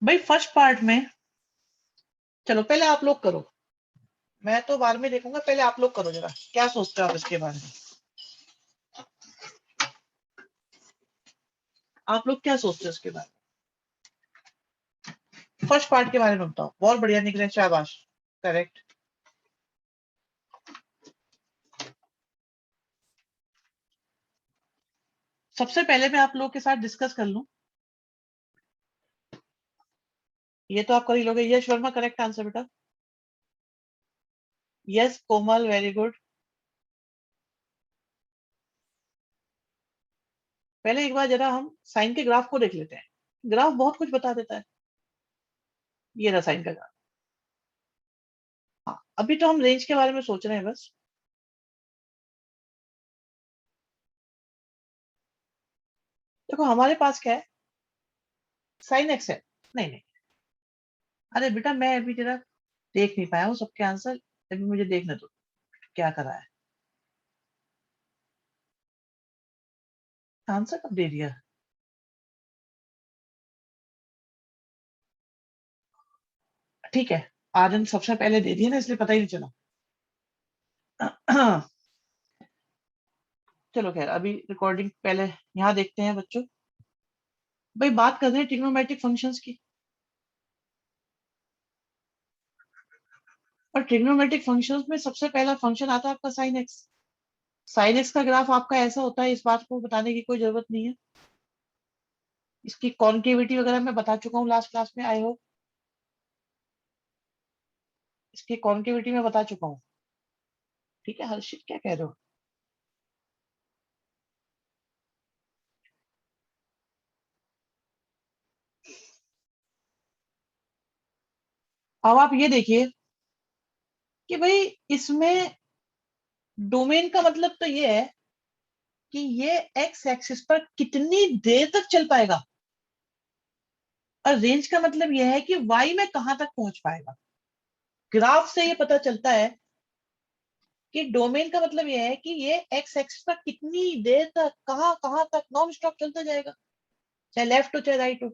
भाई first part में, चलो पहले आप लोग करो, मैं तो बाद में देखूंगा, पहले आप लोग करो जरा, क्या सोचते हो आप इसके बारे में? आप लोग क्या सोचते हो इसके बारे में? फर्स्ट पार्ट के बारे में बताओ। बहुत बढ़िया निकले, शाबाश, करेक्ट। सबसे पहले मैं आप लोग के साथ डिस्कस कर लूं, ये तो आप कर ही लोगे। यश वर्मा करेक्ट आंसर बेटा। यस कोमल, वेरी गुड। पहले एक बार जरा हम साइन के ग्राफ को देख लेते हैं। ग्राफ बहुत कुछ बता देता है। ये रहा साइन का ग्राफ। हाँ, अभी तो हम रेंज के बारे में सोच रहे हैं बस। देखो हमारे पास क्या है, साइन एक्स है। नहीं नहीं, अरे बेटा मैं अभी जरा देख नहीं पाया हूँ सबके आंसर, अभी मुझे देखने दो क्या करा है। आंसर कब दे दिया? ठीक है, आर्यन सबसे पहले दे दिया ना, इसलिए पता ही नहीं चला। चलो खैर, अभी रिकॉर्डिंग पहले यहाँ देखते हैं बच्चों। भाई बात कर रहे हैं ट्रिग्नोमेट्रिक फंक्शंस की, और ट्रिग्नोमेट्रिक फंक्शंस में सबसे पहला फंक्शन आता है आपका साइन एक्स। साइन एक्स का ग्राफ आपका ऐसा होता है, इस बात को बताने की कोई जरूरत नहीं है। इसकी कॉन्केविटी वगैरह मैं बता चुका हूँ लास्ट क्लास में, आई होप। इसकी कॉन्केविटी में बता चुका हूँ। ठीक है हर्षित, क्या कह रहे हो? अब आप ये देखिए कि भाई इसमें डोमेन का मतलब तो ये है कि ये एक्स एक्सिस पर कितनी देर तक चल पाएगा, और रेंज का मतलब यह है कि वाई में कहां तक पहुंच पाएगा। ग्राफ से ये पता चलता है कि डोमेन का मतलब यह है कि ये एक्स एक्सिस पर कितनी देर तक, कहां कहां तक नॉन स्टॉप चलता जाएगा, चाहे लेफ्ट हो चाहे राइट हो।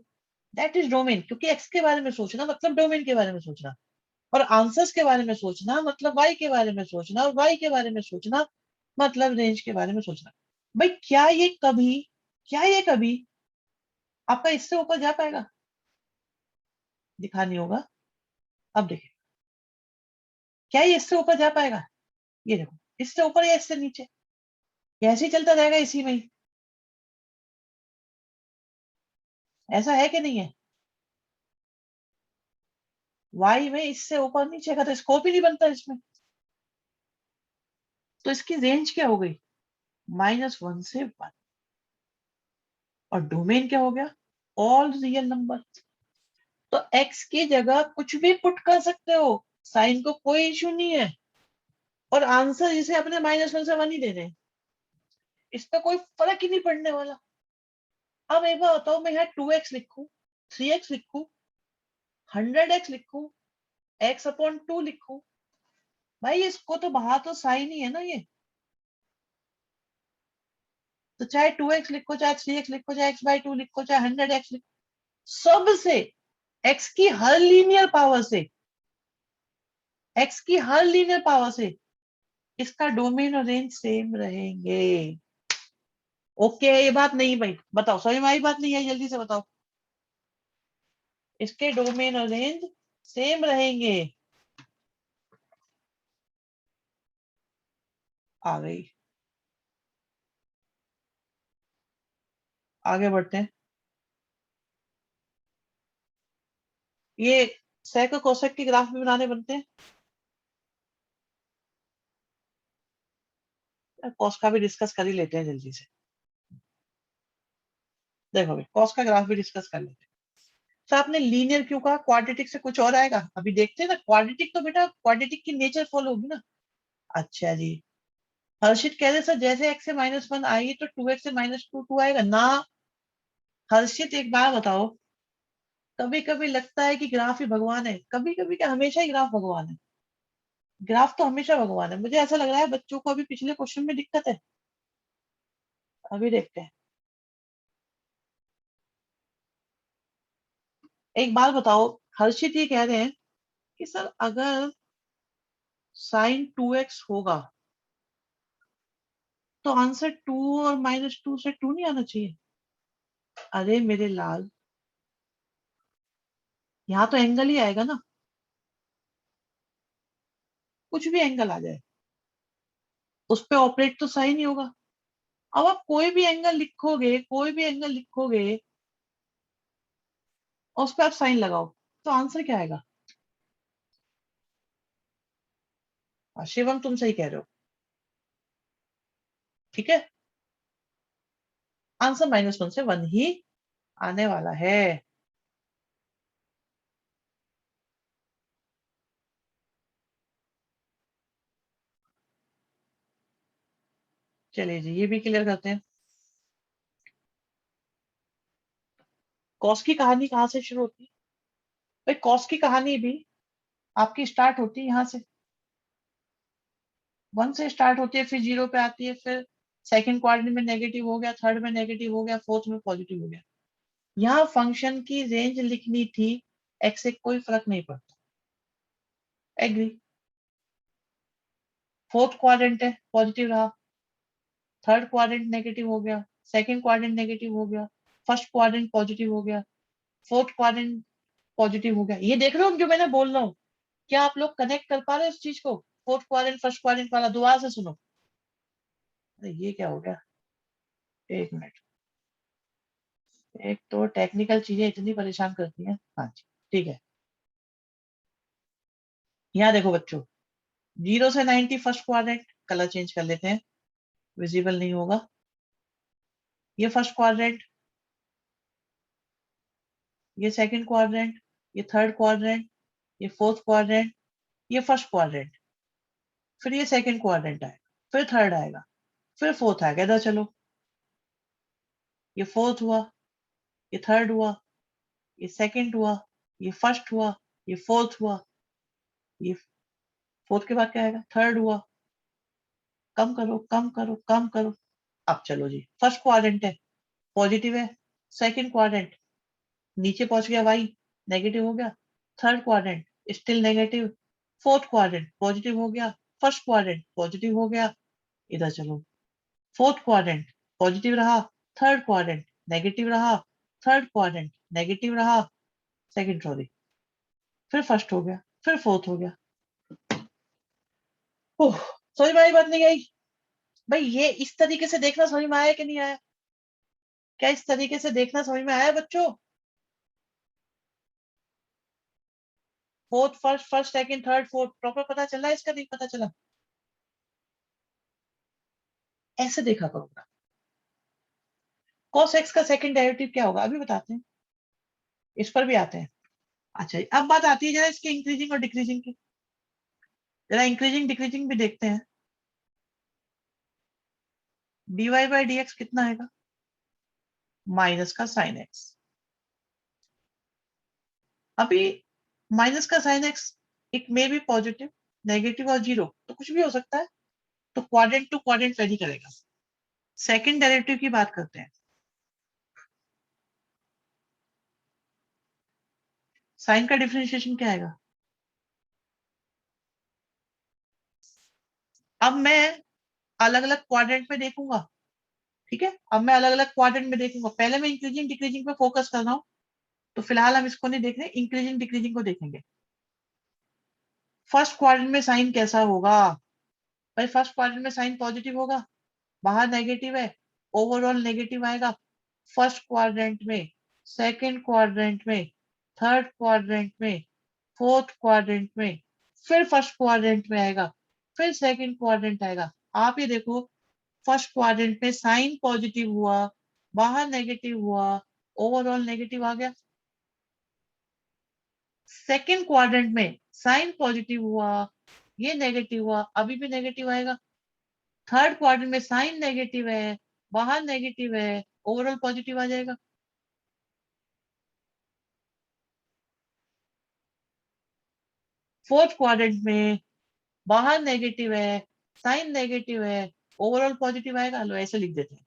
दैट इज डोमेन, क्योंकि एक्स के बारे में सोचना मतलब डोमेन के बारे में सोचना, और आंसर्स के बारे में सोचना मतलब वाई के बारे में सोचना, और वाई के बारे में सोचना मतलब रेंज के बारे में सोचना। भाई क्या ये कभी आपका इससे ऊपर जा पाएगा? दिखा नहीं होगा। अब देखिए, क्या ये इससे ऊपर जा पाएगा? ये देखो, इससे ऊपर या इससे नीचे, ये ऐसे ही चलता रहेगा इसी में ही। ऐसा है कि नहीं है? वाई में इससे ऊपर नीचे का तो स्कोप ही नहीं बनता इसमें। तो इसकी रेंज क्या हो गई? -1 से 1। और डोमेन क्या हो गया? All real number. तो एक्स की जगह कुछ भी पुट कर सकते हो, साइन को कोई इश्यू नहीं है, और आंसर इसे अपने -1 से 1 ही दे रहे हैं, इस पर कोई फर्क ही नहीं पड़ने वाला। अब एक बार बताओ, मैं यहाँ 2x लिखूं, 3x लिखूं, 100x लिखूं, x/2 लिखूं, भाई इसको तो बाहर तो साइन ही है ना ये। तो चाहे 2x लिखो, चाहे 3x लिखो, चाहे x/2 लिखो, चाहे 100x लिखो, सबसे x की हर लीनियर पावर से, x की हर लीनियर पावर से इसका डोमेन और रेंज सेम रहेंगे। ओके, ये बात नहीं भाई, बताओ समझ में आई बात? नहीं आई, जल्दी से बताओ। इसके डोमेन और रेंज सेम रहेंगे। आ गई, आगे बढ़ते हैं। ये सेक और कोसेक के ग्राफ भी बनाने बनते हैं। कॉस का भी डिस्कस कर ही लेते हैं जल्दी से। देखो भाई, कॉस का ग्राफ भी डिस्कस कर लेते हैं। तो आपने लीनियर क्यों कहा? क्वाड्रेटिक से कुछ और आएगा? अभी देखते हैं ना। क्वाड्रेटिक तो बेटा क्वाड्रेटिक की नेचर फॉलो होगी ना। अच्छा जी, हर्षित कह रहे सर जैसे x से -1 आएगी तो 2x से -2 आएगा ना। हर्षित एक बात बताओ, कभी कभी लगता है कि ग्राफ ही भगवान है, कभी कभी क्या, हमेशा ही ग्राफ भगवान है? ग्राफ तो हमेशा भगवान है। मुझे ऐसा लग रहा है बच्चों को अभी पिछले क्वेश्चन में दिक्कत है। अभी देखते हैं। एक बात बताओ, हर्षित ये कह रहे हैं कि सर अगर साइन 2x होगा तो आंसर 2 और -2 से 2 नहीं आना चाहिए। अरे मेरे लाल, यहाँ तो एंगल ही आएगा ना, कुछ भी एंगल आ जाए उस पे ऑपरेट तो साइन ही होगा। अब आप कोई भी एंगल लिखोगे, कोई भी एंगल लिखोगे और उस पे आप साइन लगाओ तो आंसर क्या आएगा? शिवम तुम सही कह रहे हो, ठीक है, आंसर -1 से 1 ही आने वाला है। चलिए जी, ये भी क्लियर करते हैं। कॉस की कहानी कहाँ से शुरू होती है? भाई कॉस की कहानी भी आपकी स्टार्ट होती है यहाँ से, 1 से स्टार्ट होती है, फिर 0 पे आती है, फिर सेकंड क्वाड्रेंट में नेगेटिव हो गया, थर्ड में नेगेटिव हो गया, फोर्थ में पॉजिटिव हो गया। यहाँ फंक्शन की रेंज लिखनी थी, एक्स से कोई फर्क नहीं पड़ता। एग्री। फोर्थ क्वाड्रेंट है, पॉजिटिव रहा, थर्ड क्वाड्रेंट नेगेटिव हो गया, सेकंड क्वाड्रेंट नेगेटिव हो गया, फर्स्ट क्वाड्रेंट पॉजिटिव हो गया, फोर्थ क्वाड्रेंट पॉजिटिव हो गया। ये देख रहे हो जो मैंने बोल रहा हूँ? क्या आप लोग कनेक्ट कर पा रहे हो इस चीज को? फोर्थ क्वाड्रेंट फर्स्ट क्वाड्रेंट वाला दोबारा से सुनो। अरे ये क्या हो गया, एक मिनट। एक तो टेक्निकल चीजें इतनी परेशान करती हैं। हाँ जी, ठीक है। यहाँ देखो बच्चों, 0 से 90 फर्स्ट क्वाड्रेंट, कलर चेंज कर लेते हैं, विजिबल नहीं होगा। ये फर्स्ट क्वाड्रेंट, ये सेकंड क्वाड्रेंट, ये थर्ड क्वाड्रेंट, ये फोर्थ क्वाड्रेंट, ये फर्स्ट क्वाड्रेंट, फिर ये सेकंड क्वाड्रेंट आएगा, फिर थर्ड आएगा, फिर फोर्थ आएगा। इधर चलो, ये फोर्थ हुआ, ये थर्ड हुआ, ये सेकंड हुआ, ये फर्स्ट हुआ, ये फोर्थ हुआ, ये फोर्थ के बाद क्या आएगा, थर्ड हुआ। कम करो, कम करो, कम करो। अब चलो जी, फर्स्ट क्वाड्रेंट है, पॉजिटिव है। सेकंड क्वाड्रेंट नीचे पहुंच गया, वाई नेगेटिव हो गया। Third quadrant still negative. Fourth quadrant positive हो गया। फर्स्ट क्वाड्रेंट पॉजिटिव हो गया। इधर चलो, फोर्थ क्वाड्रेंट पॉजिटिव रहा, थर्ड क्वाड्रेंट नेगेटिव रहा, थर्ड क्वाड्रेंट नेगेटिव रहा, सेकंड सॉरी, फिर फर्स्ट हो गया, फिर फोर्थ हो गया। ओह, समझ में आई बात नहीं आई? भाई ये इस तरीके से देखना समझ में आया कि नहीं आया? क्या इस तरीके से देखना समझ में आया बच्चों? Fourth first, first second third fourth proper पता चला, इसका नहीं पता चला? ऐसे देखा करो। cos x का सेकंड डेरिवेटिव क्या होगा अभी बताते हैं, इस पर भी आते हैं। अच्छा अब बात आती है जरा इसके इंक्रीजिंग और डिक्रीजिंग की। जरा इंक्रीजिंग डिक्रीजिंग भी देखते हैं। dy बाई डी एक्स कितना आएगा? माइनस का साइन एक्स। अभी माइनस का sine x, it may be positive, negative और जीरो, तो कुछ भी हो सकता है। तो क्वाड्रेंट टू क्वाड्रेंट वेरी करेगा। सेकंड डेरिवेटिव की बात करते हैं। साइन का डिफरेंशिएशन क्या आएगा? अब मैं अलग अलग क्वाड्रेंट में देखूंगा, ठीक है, अब मैं अलग अलग क्वाड्रेंट में देखूंगा। पहले मैं इंक्रीजिंग डिक्रीजिंग पे फोकस कर रहा हूँ, तो फिलहाल हम इसको नहीं देख रहे, इंक्रीजिंग डिक्रीजिंग को देखेंगे। फर्स्ट क्वाड्रेंट में साइन कैसा होगा? भाई फर्स्ट क्वाड्रेंट में साइन पॉजिटिव होगा, बाहर नेगेटिव है, ओवरऑल नेगेटिव आएगा। फर्स्ट क्वाड्रेंट में, सेकंड क्वाड्रेंट में, थर्ड क्वाड्रेंट में, फोर्थ क्वाड्रेंट में, फिर फर्स्ट क्वाड्रेंट में आएगा, फिर सेकंड क्वाड्रेंट आएगा। आप ये देखो, फर्स्ट क्वाड्रेंट में साइन पॉजिटिव हुआ, बाहर नेगेटिव हुआ, ओवरऑल नेगेटिव आ गया। सेकंड क्वाड्रेंट में साइन पॉजिटिव हुआ, ये नेगेटिव हुआ, अभी भी नेगेटिव आएगा। थर्ड क्वाड्रेंट में साइन नेगेटिव है, बाहर नेगेटिव है, ओवरऑल पॉजिटिव आ जाएगा। फोर्थ क्वाड्रेंट में बाहर नेगेटिव है, साइन नेगेटिव है, ओवरऑल पॉजिटिव आएगा। लो ऐसे लिख देते हैं,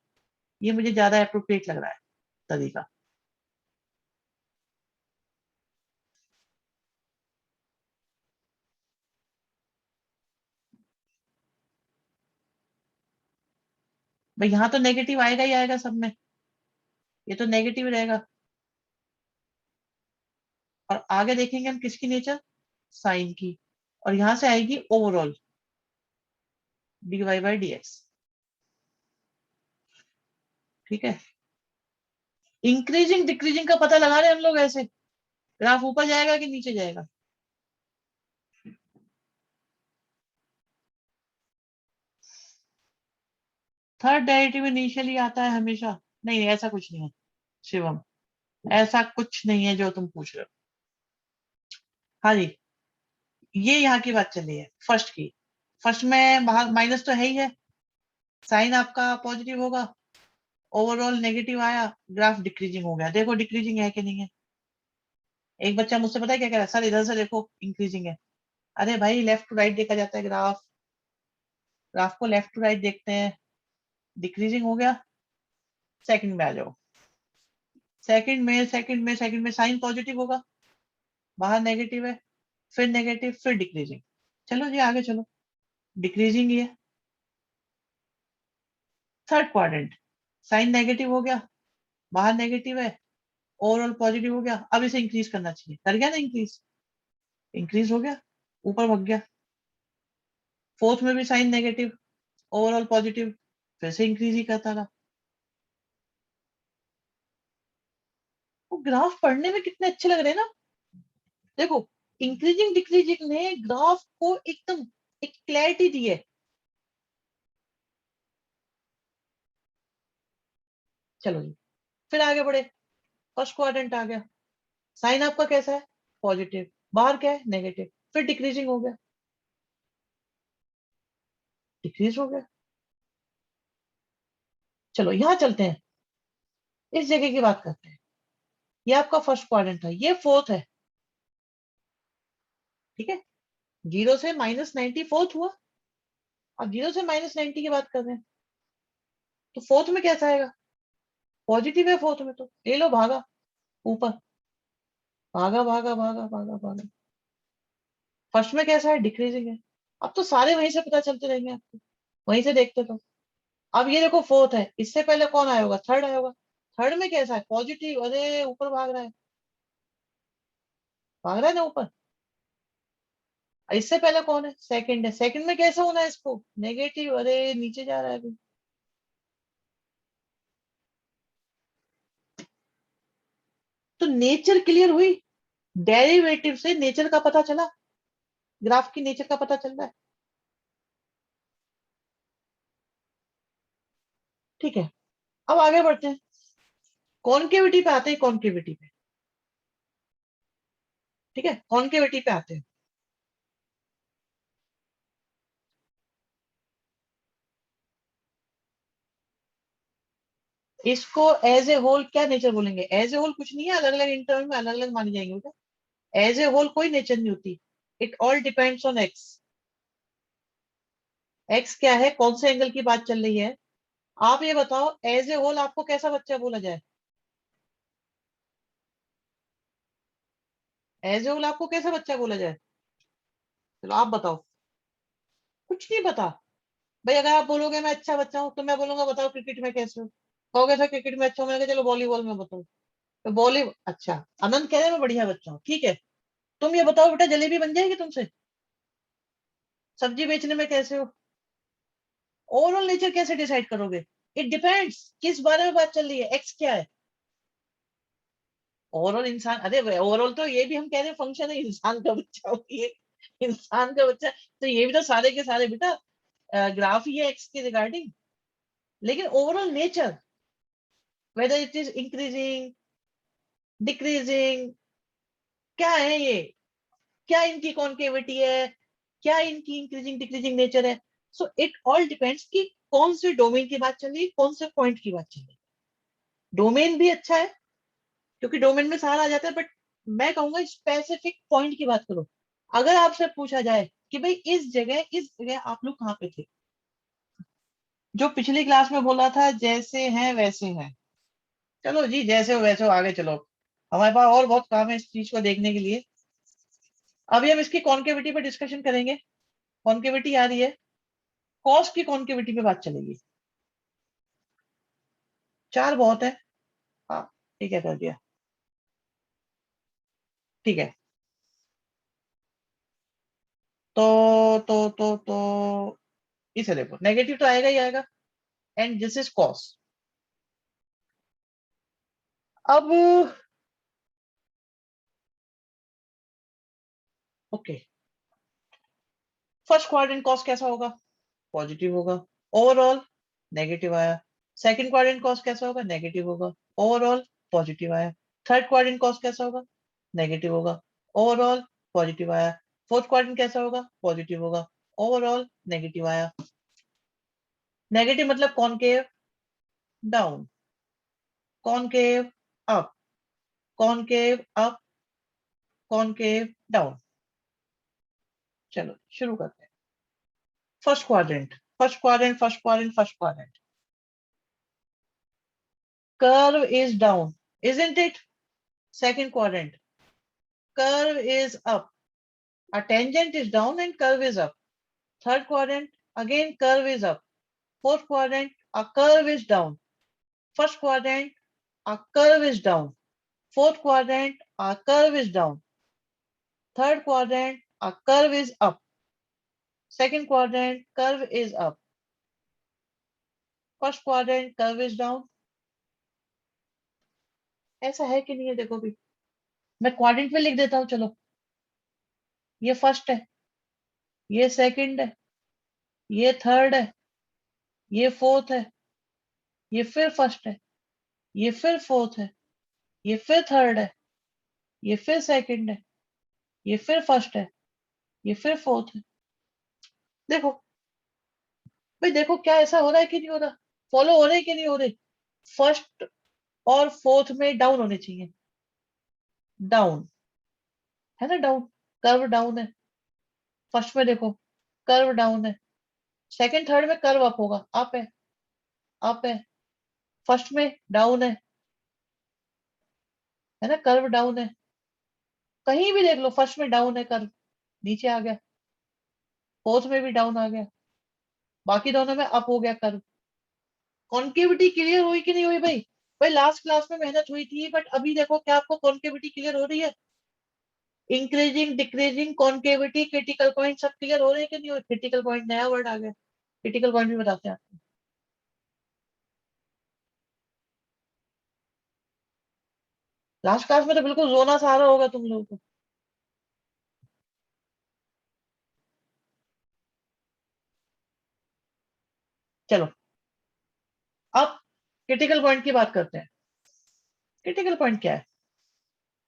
ये मुझे ज्यादा अप्रोप्रिएट लग रहा है तरीका। भाई यहाँ तो नेगेटिव आएगा ही आएगा सब में, ये तो नेगेटिव रहेगा। और आगे देखेंगे हम किसकी नेचर, साइन की, और यहां से आएगी ओवरऑल dy/dx। ठीक है, इंक्रीजिंग डिक्रीजिंग का पता लगा रहे हैं हम लोग ऐसे, ग्राफ ऊपर जाएगा कि नीचे जाएगा। थर्ड डेरिवेटिव इनिशियली आता है हमेशा? नहीं, ऐसा कुछ नहीं है शिवम, ऐसा कुछ नहीं है जो तुम पूछ रहे हो। हाँ जी, ये यहाँ की बात चल रही है फर्स्ट की। फर्स्ट में बाहर माइनस तो है ही है, साइन आपका पॉजिटिव होगा, ओवरऑल नेगेटिव आया, ग्राफ डिक्रीजिंग हो गया। देखो डिक्रीजिंग है कि नहीं है। एक बच्चा मुझसे पता है क्या कह रहा है, सर इधर से देखो इंक्रीजिंग है। अरे भाई लेफ्ट टू राइट देखा जाता है ग्राफ, ग्राफ को लेफ्ट टू राइट देखते हैं। डिक्रीजिंग हो गया, सेकंड में आ जाओ। सेकंड में साइन पॉजिटिव होगा, बाहर नेगेटिव है, फिर नेगेटिव, फिर डिक्रीजिंग। चलो जी आगे चलो, डिक्रीजिंग ही है। थर्ड क्वाड्रेंट, साइन नेगेटिव हो गया, बाहर नेगेटिव है, ओवरऑल पॉजिटिव हो गया। अब इसे इंक्रीज करना चाहिए, कर गया ना इंक्रीज, इंक्रीज हो गया, ऊपर भग गया। फोर्थ में भी साइन नेगेटिव, ओवरऑल पॉजिटिव, फिर से इंक्रीज ही करता रहा। वो ग्राफ पढ़ने में कितने अच्छे लग रहे हैं ना। देखो इंक्रीजिंग डिक्रीजिंग ने ग्राफ को एकदम एक क्लैरिटी दी है। चलो जी, फिर आगे बढ़े। फर्स्ट क्वाड्रेंट आ गया, साइन आपका कैसा है, पॉजिटिव, बाहर क्या है, नेगेटिव, फिर डिक्रीजिंग हो गया, डिक्रीज हो गया। चलो यहां चलते हैं, इस जगह की बात करते हैं। ये आपका फर्स्ट क्वाड्रेंट है, ये फोर्थ है। ठीक है, 0 से -90 फोर्थ हुआ। अब 0 से -90 की बात कर रहे हैं, तो फोर्थ में कैसा आएगा, पॉजिटिव है फोर्थ में, तो ले लो भागा ऊपर, भागा भागा भागा भागा भागा। फर्स्ट में कैसा है, डिक्रीजिंग है। अब तो सारे वहीं से पता चलते रहेंगे आपको, वहीं से देखते तो। अब ये देखो फोर्थ है, इससे पहले कौन आया होगा, थर्ड आया होगा। थर्ड में कैसा है, पॉजिटिव, अरे ऊपर भाग रहा है, भाग रहा है ना ऊपर। और इससे पहले कौन है, सेकंड है, सेकंड में कैसा होना है इसको, नेगेटिव, अरे नीचे जा रहा है अभी। तो नेचर क्लियर हुई, डेरिवेटिव से नेचर का पता चला, ग्राफ की नेचर का पता चल रहा है। ठीक है, अब आगे बढ़ते हैं, कॉन्केविटी पे आते हैं, कॉन्केविटी पे। ठीक है, कॉन्केविटी पे आते हैं। इसको एज ए होल क्या नेचर बोलेंगे, एज ए होल कुछ नहीं है, अलग अलग इंटरवल में अलग अलग मानी जाएंगे बेटा। एज ए होल कोई नेचर नहीं होती, it all depends on x. X क्या है, कौन से एंगल की बात चल रही है। आप ये बताओ, एज ए होल आपको कैसा बच्चा बोला जाए, एज ए होल आपको कैसा बच्चा बोला जाए, चलो आप बताओ। कुछ नहीं पता। भाई अगर आप बोलोगे मैं अच्छा बच्चा हूँ, तो मैं बोलूंगा बताओ क्रिकेट में कैसे हो, कहोगे सर क्रिकेट में अच्छा हूँ, मैंने कहा चलो वॉलीबॉल में बताओ, तो वॉलीबॉल अच्छा। आनंद कह रहे मैं बढ़िया बच्चा हूँ, ठीक है। तुम ये बताओ बेटा, जलेबी बन जाएगी तुमसे, सब्जी बेचने में कैसे हो, ओवरऑल नेचर कैसे डिसाइड करोगे। इट डिपेंड्स किस बारे में बात चल रही है, एक्स क्या है। ओवरऑल इंसान, अरे ओवरऑल तो ये भी हम कह रहे हैं फंक्शन है इंसान का बच्चा हो ये, इंसान का बच्चा, तो ये भी तो सारे के सारे बेटा ग्राफ ही है एक्स के रिगार्डिंग। लेकिन overall nature, whether it is increasing decreasing, क्या है ये, क्या इनकी कॉन्केविटी है, क्या इनकी इंक्रीजिंग डिक्रीजिंग नेचर है। सो इट ऑल डिपेंड्स कि कौन से डोमेन की बात चल रही है, कौन से पॉइंट की बात चल रही है। डोमेन भी अच्छा है, क्योंकि डोमेन में सारा आ जाता है, बट मैं कहूंगा स्पेसिफिक पॉइंट की बात करो। अगर आपसे पूछा जाए कि भाई इस जगह आप लोग कहाँ पे थे, जो पिछली क्लास में बोला था जैसे हैं वैसे हैं। चलो जी, जैसे हो वैसे हो, आगे चलो, हमारे पास और बहुत काम है इस चीज को देखने के लिए। अभी हम इसकी कॉन्केविटी पे डिस्कशन करेंगे। कॉन्केविटी आ रही है, कॉस की कॉन्केविटी पे बात चलेगी। 4 बहुत है। हाँ, ठीक है, कर दिया। ठीक है। तो इसे देखो, नेगेटिव तो आएगा ही आएगा, एंड दिस इज कॉस। अब ओके, फर्स्ट क्वाड्रेंट कॉस कैसा होगा? पॉजिटिव होगा। ओवरऑल नेगेटिव आया। सेकंड क्वाड्रेंट कॉस कैसा होगा? नेगेटिव होगा। ओवरऑल पॉजिटिव आया। थर्ड क्वाड्रेंट कॉस कैसा होगा? नेगेटिव होगा। ओवरऑल पॉजिटिव आया। फोर्थ क्वाड्रेंट कैसा होगा? पॉजिटिव होगा। ओवरऑल नेगेटिव आया। नेगेटिव मतलब concave down, concave up, concave up, concave down. चलो शुरू करते हैं। First quadrant, first quadrant, first quadrant, first quadrant. curve is down, isn't it? Second quadrant, curve is up. A tangent is down and curve is up. Third quadrant, again curve is up. Fourth quadrant, a curve is down. First quadrant, a curve is down. Fourth quadrant, a curve is down. Third quadrant, a curve is up. Second quadrant, curve is up. First quadrant, curve is down. ऐसा है कि नहीं है? देखो भी, मैं quadrant में लिख देता हूँ। चलो, ये फर्स्ट है, ये सेकंड है, ये थर्ड है, ये फोर्थ है, ये फिर फर्स्ट है, ये फिर फोर्थ है, ये फिर थर्ड है, ये फिर सेकंड है, ये फिर फर्स्ट है, ये फिर फोर्थ है। देखो भाई, देखो क्या ऐसा हो रहा है कि नहीं हो रहा? फॉलो हो रहे हैं कि नहीं हो रहे? फर्स्ट और फोर्थ में डाउन होने चाहिए। डाउन है ना, डाउन, कर्व डाउन है। फर्स्ट में देखो, कर्व डाउन है। सेकंड थर्ड में कर्व अप होगा, अप है, अप है। फर्स्ट में डाउन है ना, कर्व डाउन है। कहीं भी देख लो, फर्स्ट में डाउन है कर्व, नीचे आ गया। फोर्थ में भी डाउन आ गया, बाकी दोनों में अप हो गया कर्व। कॉन्केविटी क्लियर हुई कि नहीं हुई भाई? भाई लास्ट क्लास में मेहनत हुई थी, बट अभी देखो क्या आपको कॉन्केविटी क्लियर हो रही है? Increasing, decreasing, concavity, critical point सब क्लियर हो रहे हैं कि नहीं हो? क्रिटिकल पॉइंट नया वर्ड आ गया, क्रिटिकल पॉइंट भी बताते हैं आपको। लास्ट क्लास में तो बिल्कुल जोना सहारा होगा तुम लोगों को। चलो, अब क्रिटिकल पॉइंट की बात करते हैं। क्रिटिकल पॉइंट क्या है?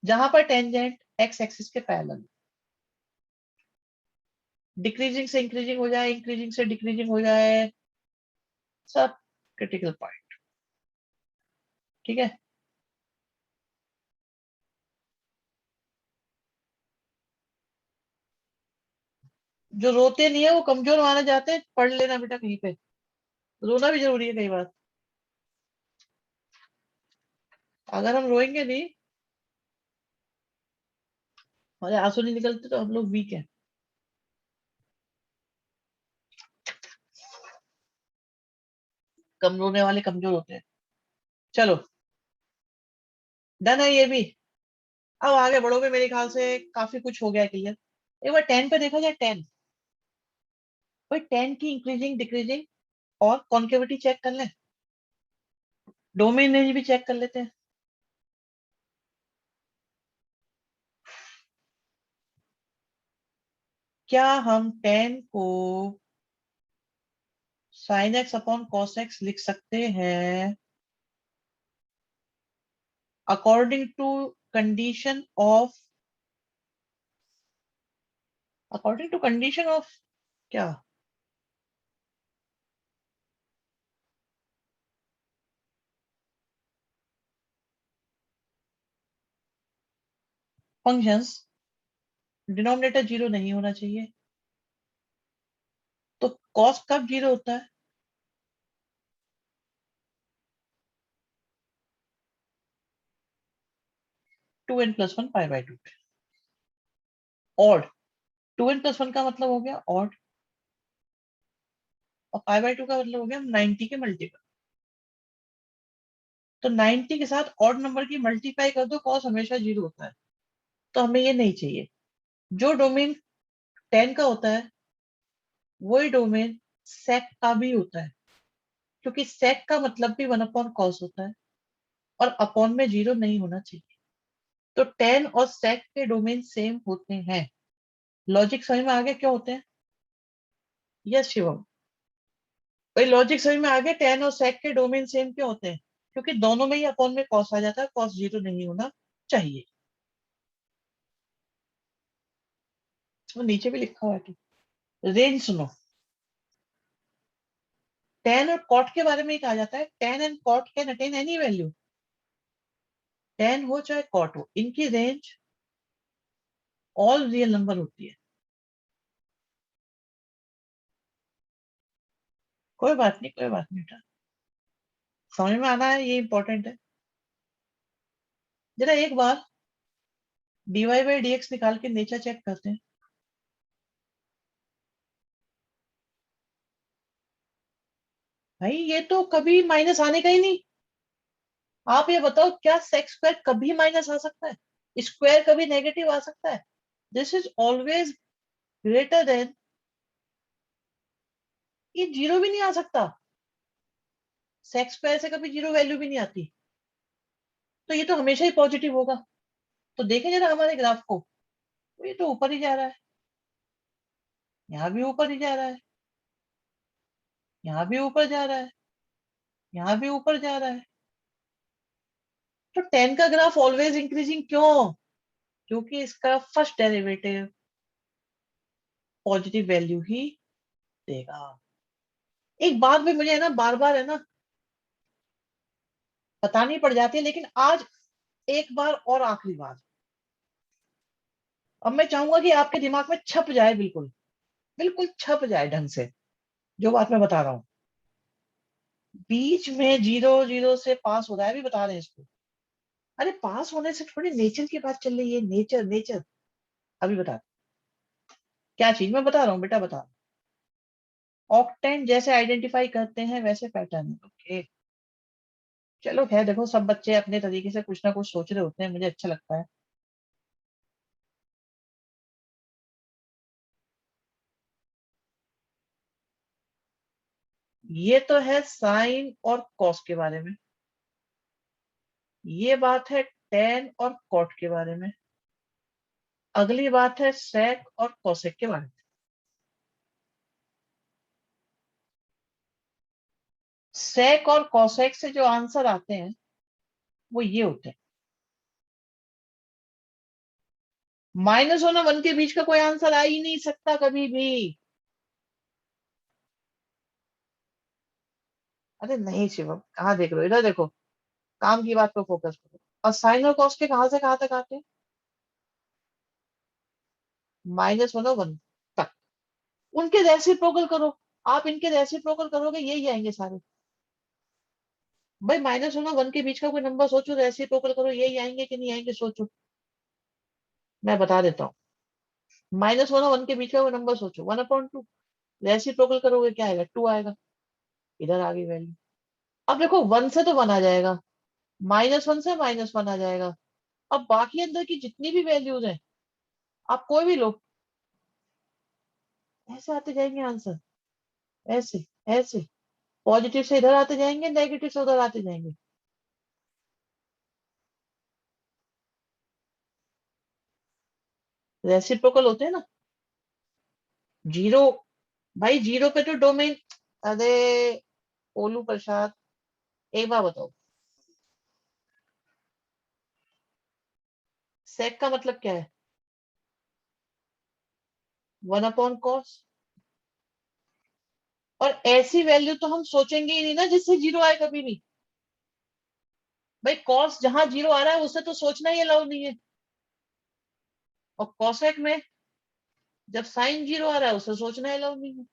जहां पर टेंजेंट एक्स एक्सिस के पैरेलल, डिक्रीजिंग से इंक्रीजिंग हो जाए, इंक्रीजिंग से डिक्रीजिंग हो जाए, सब क्रिटिकल पॉइंट। ठीक है। जो रोते नहीं है वो कमजोर माने जाते हैं, पढ़ लेना बेटा कहीं पे। रोना भी जरूरी है कई बार। अगर हम रोएंगे नहीं, हमारे आंसू नहीं निकलते, तो हम लोग वीक है। कम रोने वाले कमजोर होते हैं। चलो, डन है ये भी। अब आगे बढ़ोगे, मेरे ख्याल से काफी कुछ हो गया क्लियर। एक बार 10 पे देखा जाए, 10। भाई 10 की इंक्रीजिंग, डिक्रीजिंग और कॉन्केविटी चेक कर लें। डोमेन रेंज भी चेक कर लेते हैं। क्या हम 10 को sine x upon cos x लिख सकते हैं according to condition of, according to condition of क्या? फंक्शंस, डिनोमिनेटर जीरो नहीं होना चाहिए। तो कॉस कब जीरो होता है? 2n+1 π/2। ऑड, 2n+1 का मतलब हो गया ऑड, और π/2 का मतलब हो गया 90 के मल्टीपल। तो 90 के साथ ऑड नंबर की मल्टीप्लाई कर दो, कॉस हमेशा 0 होता है। तो हमें ये नहीं चाहिए। जो डोमेन 10 का होता है वही डोमेन सेक का भी होता है, क्योंकि सेक का मतलब भी 1/cos होता है और अपॉन में 0 नहीं होना चाहिए। तो 10 और सेक के डोमेन सेम होते हैं। लॉजिक समझ में आ गया क्यों होते हैं? यस शिवम, भाई लॉजिक समझ में आ गया 10 और सेक के डोमेन सेम क्यों होते हैं? क्योंकि दोनों में ही अपॉन में कॉस आ जाता है, कॉस 0 नहीं होना चाहिए। वो नीचे भी लिखा हुआ है कि रेंज सुनो, tan और cot के बारे में ही कहा जाता है tan and cot can attain any value. tan हो चाहे cot हो, इनकी रेंज ऑल रियल नंबर होती है। कोई बात नहीं, कोई बात नहीं बेटा, समझ में आना है, ये इंपॉर्टेंट है। जरा एक बार dy/dx निकाल के नेचर चेक करते हैं। भाई ये तो कभी माइनस आने का ही नहीं। आप ये बताओ, क्या सेक्स स्क्वायर कभी माइनस आ सकता है? स्क्वायर कभी नेगेटिव आ सकता है? This is always greater than, ये 0 भी नहीं आ सकता। सेक्स स्क्वायर से कभी 0 वैल्यू भी नहीं आती, तो ये तो हमेशा ही पॉजिटिव होगा। तो देखें जरा हमारे ग्राफ को, तो ये तो ऊपर ही जा रहा है, यहाँ भी ऊपर ही जा रहा है, यहाँ भी ऊपर जा रहा है, यहाँ भी ऊपर जा रहा है। तो 10 का ग्राफ ऑलवेज इंक्रीजिंग क्यों? क्योंकि इसका फर्स्ट डेरिवेटिव पॉजिटिव वैल्यू ही देगा। एक बात भी मुझे है ना, बार बार है ना बतानी पड़ जाती है, लेकिन आज एक बार और आखिरी बार, अब मैं चाहूंगा कि आपके दिमाग में छप जाए, बिल्कुल बिल्कुल छप जाए ढंग से जो बात मैं बता रहा हूँ। बीच में 0 0 से पास हो रहा है, अभी बता रहे हैं इसको। अरे पास होने से थोड़ी नेचर की बात चल रही है, नेचर नेचर। अभी बता, क्या चीज मैं बता रहा हूँ बेटा, बता। ऑक्टेन जैसे आइडेंटिफाई करते हैं वैसे पैटर्न, ओके। चलो खैर, देखो सब बच्चे अपने तरीके से कुछ ना कुछ सोच रहे होते हैं, मुझे अच्छा लगता है। ये तो है साइन और कॉस के बारे में, ये बात है टेन और कॉट के बारे में, अगली बात है सेक और कोसेक के बारे में। सेक और कोसेक से जो आंसर आते हैं वो ये होते हैं। माइनस वन और वन के बीच का कोई आंसर आ ही नहीं सकता कभी भी। अरे नहीं शिवम, कहाँ देख रहे हो, इधर देखो, काम की बात पे फोकस करो। और साइन और कॉस के कहां से कहां तक आते हैं? -1 और 1 तक। उनके रेसिप्रोकल करो, आप इनके रेसिप्रोकल करोगे यही आएंगे सारे। भाई -1 और 1 के बीच का कोई नंबर सोचो, रेसिप्रोकल करो, यही आएंगे कि नहीं आएंगे सोचो। मैं बता देता हूँ, -1 और 1 के बीच का कोई नंबर सोचो, 1/2, रेसिप्रोकल करोगे क्या आएगा? 2 आएगा। इधर आ गई वैल्यू। अब देखो 1 से तो 1 आ जाएगा, -1 से -1 आ जाएगा। अब बाकी अंदर की जितनी भी वैल्यूज हैं, आप कोई भी लो, ऐसे आते जाएंगे आंसर, ऐसे ऐसे। पॉजिटिव से इधर आते जाएंगे, नेगेटिव से उधर आते जाएंगे। रेसिप्रोकल होते हैं ना। 0, भाई 0 पे तो डोमेन, अरे ओलू प्रसाद, एक बार बताओ, सेक का मतलब क्या है? 1/cos। और ऐसी वैल्यू तो हम सोचेंगे ही नहीं ना जिससे 0 आए कभी भी। भाई कॉस जहां 0 आ रहा है उसे तो सोचना ही अलाउ नहीं है, और कॉसेक में जब साइन 0 आ रहा है उसे सोचना अलाउ नहीं है,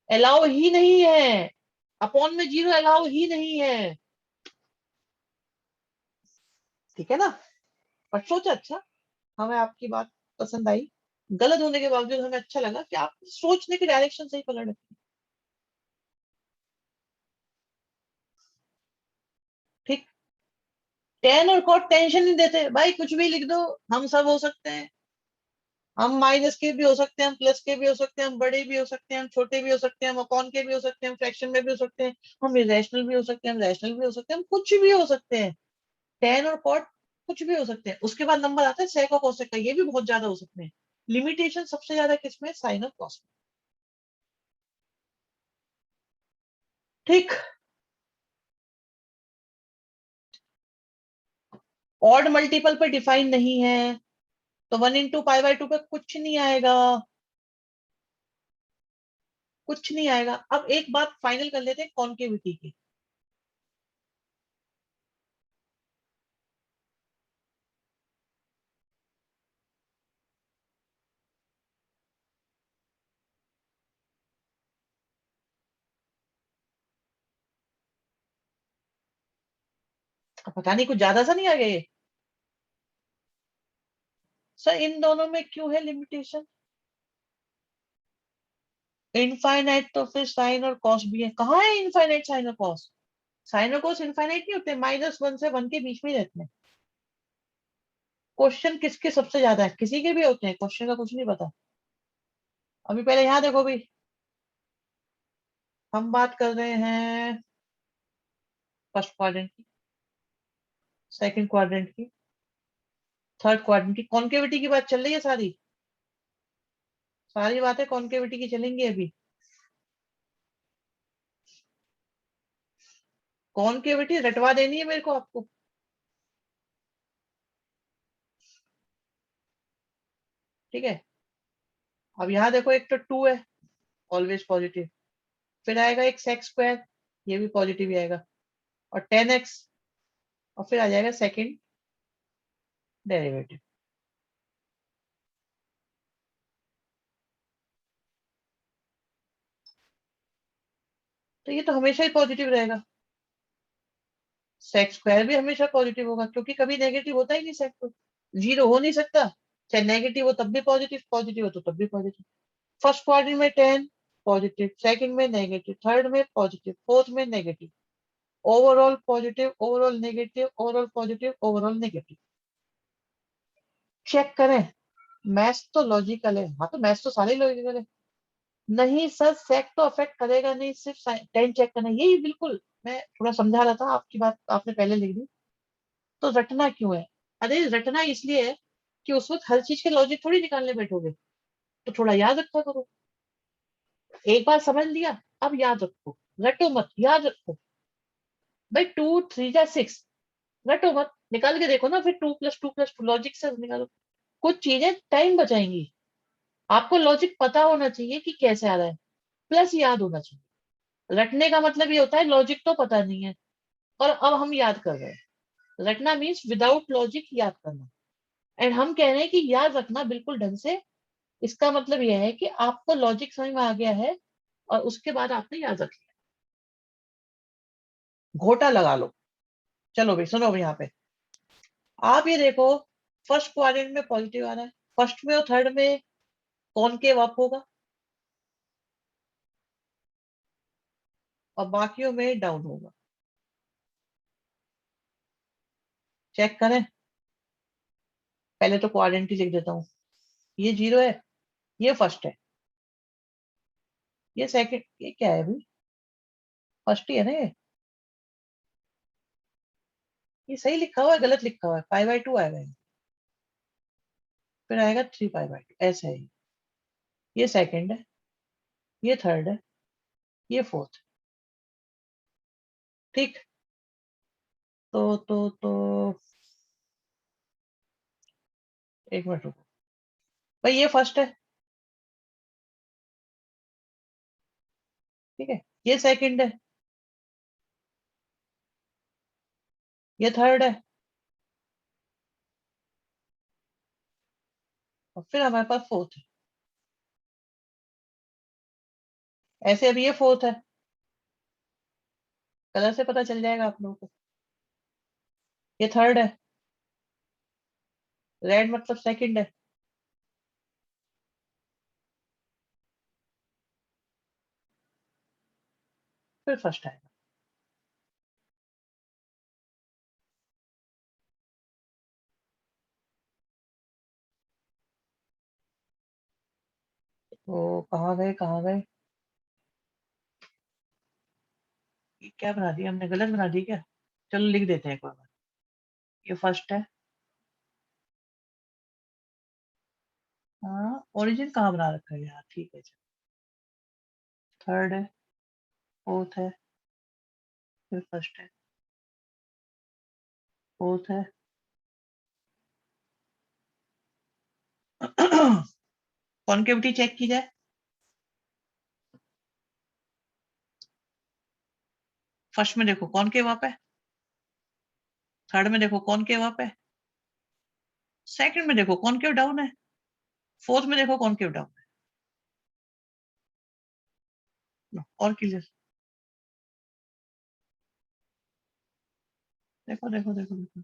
अलाउ ही नहीं है। अपॉन में 0 अलाउ ही नहीं है, ठीक है ना? पर सोचा अच्छा, हमें आपकी बात पसंद आई। गलत होने के बावजूद हमें अच्छा लगा कि आप सोचने की डायरेक्शन सही पकड़ रहे हैं। ठीक। टेन और कॉट टेंशन नहीं देते भाई, कुछ भी लिख दो, हम सब हो सकते हैं। हम माइनस के भी हो सकते हैं, हम प्लस के भी हो सकते हैं, हम बड़े भी हो सकते हैं, हम छोटे भी हो सकते हैं, हम अपॉन के भी हो सकते हैं, हम फ्रैक्शन में भी हो सकते हैं, हम इरेशनल भी हो सकते हैं, हम रैशनल भी हो सकते हैं, हम कुछ भी हो सकते हैं। टेन और कॉट कुछ भी हो सकते हैं। उसके बाद नंबर आता है सेक और कोसेक का, ये भी बहुत ज्यादा हो सकते हैं। लिमिटेशन सबसे ज्यादा किसमें? साइन और कॉस में। ठीक। ऑड मल्टीपल पे डिफाइन नहीं है, तो 1 into π/2 पे कुछ नहीं आएगा, कुछ नहीं आएगा। अब एक बात फाइनल कर लेते हैं कॉन्केविटी की। अब पता नहीं कुछ ज्यादा सा नहीं आ गया ये। सर इन दोनों में क्यों है लिमिटेशन? इनफाइनाइट तो फिर साइन और कॉस भी है, कहाँ है इनफाइनाइट साइन और कॉस? साइन और कॉस इनफाइनाइट नहीं होते, -1 से 1 के बीच में ही रहते हैं। क्वेश्चन किसके सबसे ज्यादा है? किसी के भी होते हैं, क्वेश्चन का कुछ नहीं पता। अभी पहले यहाँ देखो भाई, हम बात कर रहे हैं फर्स्ट क्वाड्रेंट की, सेकंड क्वाड्रेंट की, थर्ड क्वाड्रेंट की। कॉन्केविटी की बात चल रही है सारी, सारी बातें कॉन्केविटी की चलेंगी अभी। कॉन्केविटी रटवा देनी है मेरे को आपको। ठीक है। अब यहाँ देखो, एक तो 2 है, ऑलवेज पॉजिटिव। फिर आएगा एक सेक्स स्क्वायर, ये भी पॉजिटिव ही आएगा। और 10x, और फिर आ जाएगा सेकंड डेरिवेटिव। तो ये तो हमेशा ही पॉजिटिव रहेगा। सेक्स स्क्वायर भी हमेशा पॉजिटिव होगा, क्योंकि कभी नेगेटिव होता ही नहीं सेक्स। जीरो हो नहीं सकता। चाहे नेगेटिव हो तब भी पॉजिटिव, पॉजिटिव हो तो तब भी पॉजिटिव। फर्स्ट क्वाड्रेंट में 10 पॉजिटिव, सेकंड में नेगेटिव, थर्ड में पॉजिटिव, फोर्थ में negative. Overall positive, overall negative, overall positive, overall negative. Check करें। मैथ्स तो लॉजिकल है, हाँ तो मैथ्स तो सारे लॉजिकल है। नहीं सर, सेक तो अफेक्ट करेगा नहीं, सिर्फ 10 चेक करना है। यही बिल्कुल मैं थोड़ा समझा रहा था, आपकी बात आपने पहले लिख दी। तो रटना क्यों है? अरे रटना इसलिए है कि उस वक्त हर चीज के लॉजिक थोड़ी निकालने बैठोगे, तो थोड़ा याद रखा करो। एक बार समझ लिया, अब याद रखो। रटो मत, याद रखो। भाई 2 3 जा 6, रटो मत, निकाल के देखो ना, फिर 2 + 2 + 2 लॉजिक से निकालो। कुछ चीजें टाइम बचाएंगी। आपको लॉजिक पता होना चाहिए कि कैसे आ रहा है, प्लस याद होना चाहिए। रटने का मतलब ये होता है लॉजिक तो पता नहीं है और अब हम याद कर रहे हैं। रटना मीन्स विदाउट लॉजिक याद करना। एंड हम कह रहे हैं कि याद रखना बिल्कुल ढंग से। इसका मतलब यह है कि आपको लॉजिक समझ में आ गया है और उसके बाद आपने याद रख लिया। घोटा लगा लो। चलो भाई सुनो भाई, यहाँ पे आप ये देखो, फर्स्ट क्वाड्रेंट में पॉजिटिव आ रहा है, फर्स्ट में और थर्ड में कॉनकेव अप होगा और बाकियों में डाउन होगा। चेक करें। पहले तो क्वाड्रेंट ही लिख देता हूँ। ये 0 है, ये फर्स्ट है, ये सेकंड, ये क्या है अभी? फर्स्ट ही है ना ये। ये सही लिखा हुआ है, गलत लिखा हुआ है, π/2 आएगा ये। फिर आएगा 3π/2, ऐसे है ये सेकंड है, ये थर्ड है, ये फोर्थ। ठीक। तो एक मिनट रुको। भाई ये फर्स्ट है, ठीक है, ये सेकंड है, ये थर्ड है, और फिर हमारे पास फोर्थ है। ऐसे अभी ये फोर्थ है, कलर से पता चल जाएगा आप लोगों को। ये थर्ड है, रेड मतलब सेकंड है, फिर फर्स्ट आएगा। तो कहाँ गए कहाँ गए? ये क्या बना दिया हमने, गलत बना दी क्या? चलो लिख देते हैं एक बार। ये फर्स्ट है। हाँ, ओरिजिन कहाँ बना रखा है यार, ठीक है। थर्ड है, फोर्थ है, फिर फर्स्ट है, फोर्थ है। कॉन्केविटी चेक की जाए। फर्स्ट में देखो कौन के वहां पे, थर्ड में देखो कौन के वहां पे, सेकंड में देखो कौन के डाउन है, फोर्थ में देखो कौन के डाउन है। और क्लियर। देखो देखो देखो देखो।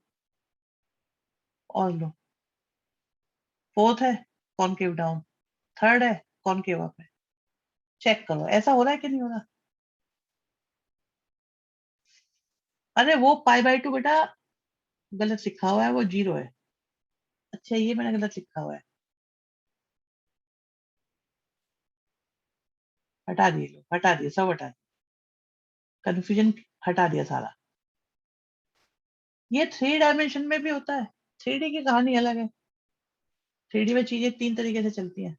और लो, फोर्थ है कॉनकेव डाउन, थर्ड है कॉनकेव अप है। चेक करो ऐसा हो रहा है कि नहीं हो रहा। अरे वो पाई बाई टू बेटा गलत लिखा हुआ है, वो जीरो है। अच्छा ये मैंने गलत लिखा हुआ है, हटा दिए, लो हटा दिए, सब हटा दिए, कंफ्यूजन हटा दिया सारा। ये थ्री डायमेंशन में भी होता है, थ्री डी की कहानी अलग है। थ्री डी में चीजें तीन तरीके से चलती हैं।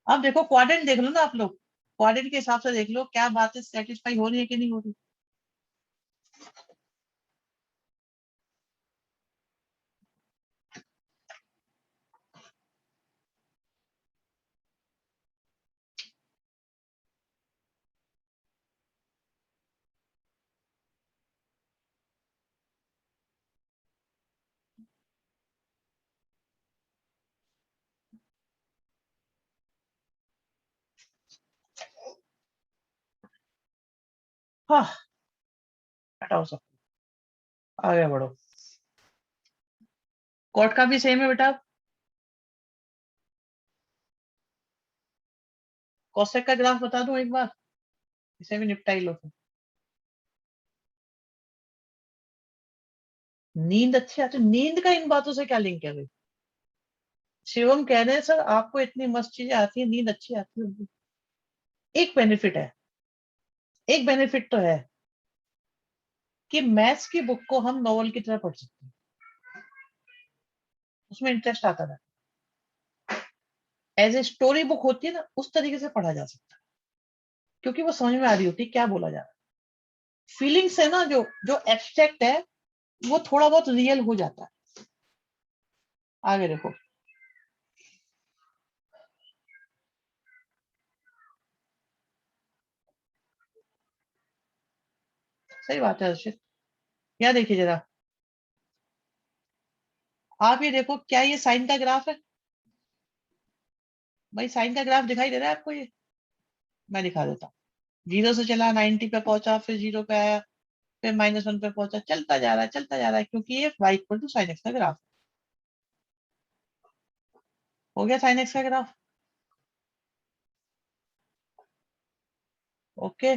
अब देखो क्वाड्रेंट देख लो ना आप लोग, क्वाड्रेंट के हिसाब से देख लो क्या बात है, सेटिस्फाई हो रही है कि नहीं हो रही। हाँ, हटाओ सब, आगे बढ़ो। कॉट का भी सेम है बेटा। कॉसेक का ग्राफ बता दूं एक बार, इसे भी निपटा ही लो फिर। नींद अच्छी आती, नींद का इन बातों से क्या लिंक है भाई? शिवम कह रहे हैं सर आपको इतनी मस्त चीजें आती है, नींद अच्छी आती है। एक बेनिफिट है, एक बेनिफिट तो है कि मैथ्स की बुक को हम नॉवल की तरह पढ़ सकते हैं, उसमें इंटरेस्ट आता है। एज ए स्टोरी बुक होती है ना, उस तरीके से पढ़ा जा सकता है, क्योंकि वो समझ में आ रही होती है क्या बोला जा रहा है। फीलिंग्स है ना, जो जो एब्स्ट्रैक्ट है वो थोड़ा बहुत रियल हो जाता है। आगे देखो। सही बात है अर्षित। यहाँ देखिए जरा, आप ये देखो क्या ये साइन का ग्राफ है? भाई साइन का ग्राफ दिखाई दे रहा है आपको ये? मैं दिखा देता हूँ। जीरो से चला, 90 पे पहुंचा, फिर जीरो पे आया, फिर -1 पे पहुंचा, चलता जा रहा है चलता जा रहा है, क्योंकि ये y equal to sine x का ग्राफ। हो गया साइन एक्स का ग्राफ। ओके।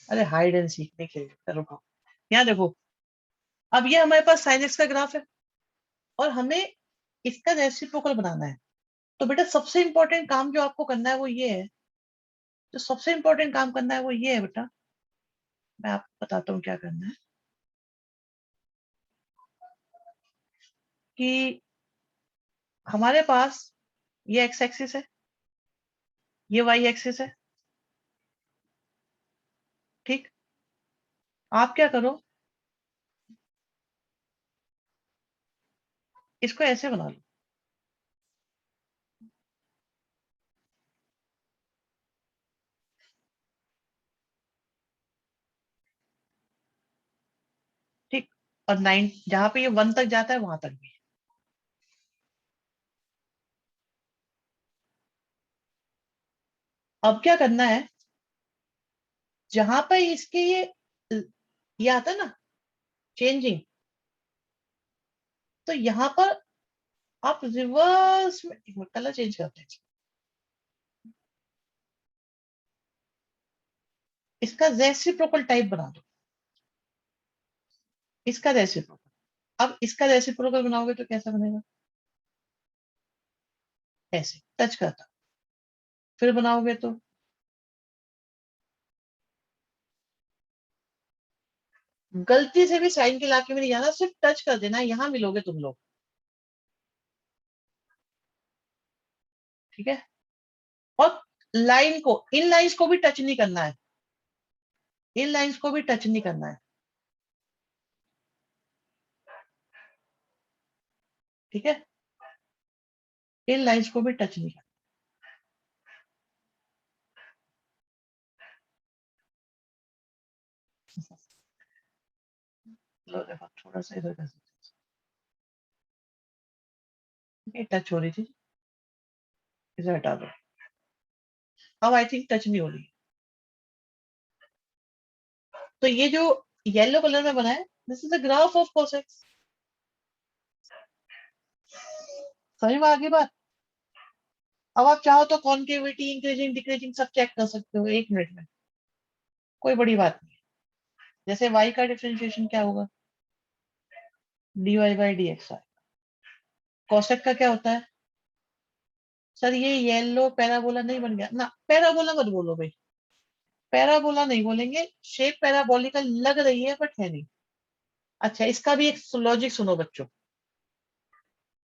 अरे हाइड एंड सीक नहीं खेल, रुको। यहाँ देखो, अब ये हमारे पास साइन एक्स का ग्राफ है और हमें इसका रेसिप्रोकल बनाना है। तो बेटा सबसे इंपॉर्टेंट काम जो आपको करना है वो ये है, जो सबसे इंपॉर्टेंट काम करना है वो ये है बेटा, मैं आपको बताता हूँ क्या करना है। कि हमारे पास ये एक्स एक्सिस है, ये वाई एक्सिस है, ठीक। आप क्या करो, इसको ऐसे बना लो, और 9 जहां पे ये 1 तक जाता है वहां तक भी। अब क्या करना है, जहां पर इसके ये आता है ना चेंजिंग, तो यहाँ पर आप रिवर्स में, एक मिनट कलर चेंज करते हैं, इसका रेसिप्रोकल टाइप बना दो, इसका रेसिप्रोकल। अब इसका रेसिप्रोकल बनाओगे तो कैसा बनेगा, ऐसे टच करता, फिर बनाओगे तो गलती से भी साइन के इलाके में नहीं जाना, सिर्फ टच कर देना, यहां मिलोगे तुम लोग, ठीक है। और लाइन को, इन लाइंस को भी टच नहीं करना है, इन लाइंस को भी टच नहीं करना है, ठीक है, इन लाइंस को भी टच नहीं करना। लो देखो थोड़ा सा इधर कर सकते हैं, टच हो रही थी, इसे हटा दो। अब आई थिंक टच नहीं हो रही। तो ये जो येलो कलर में बना है, this is the graph of cosec x. समझ में आगे बात। अब आप चाहो तो कॉन्केविटी इंक्रीजिंग डिक्रीजिंग सब चेक कर सकते हो 1 मिनट में, कोई बड़ी बात नहीं। जैसे y का डिफरेंशिएशन क्या होगा, dy by D x. Cosec का क्या होता है, सर ये येलो पैराबोला नहीं बन गया ना, पैराबोला मत बोलो भाई, पैराबोला नहीं बोलेंगे, शेप पैराबोलिकल लग रही है बट है नहीं। अच्छा इसका भी एक लॉजिक सुनो बच्चों।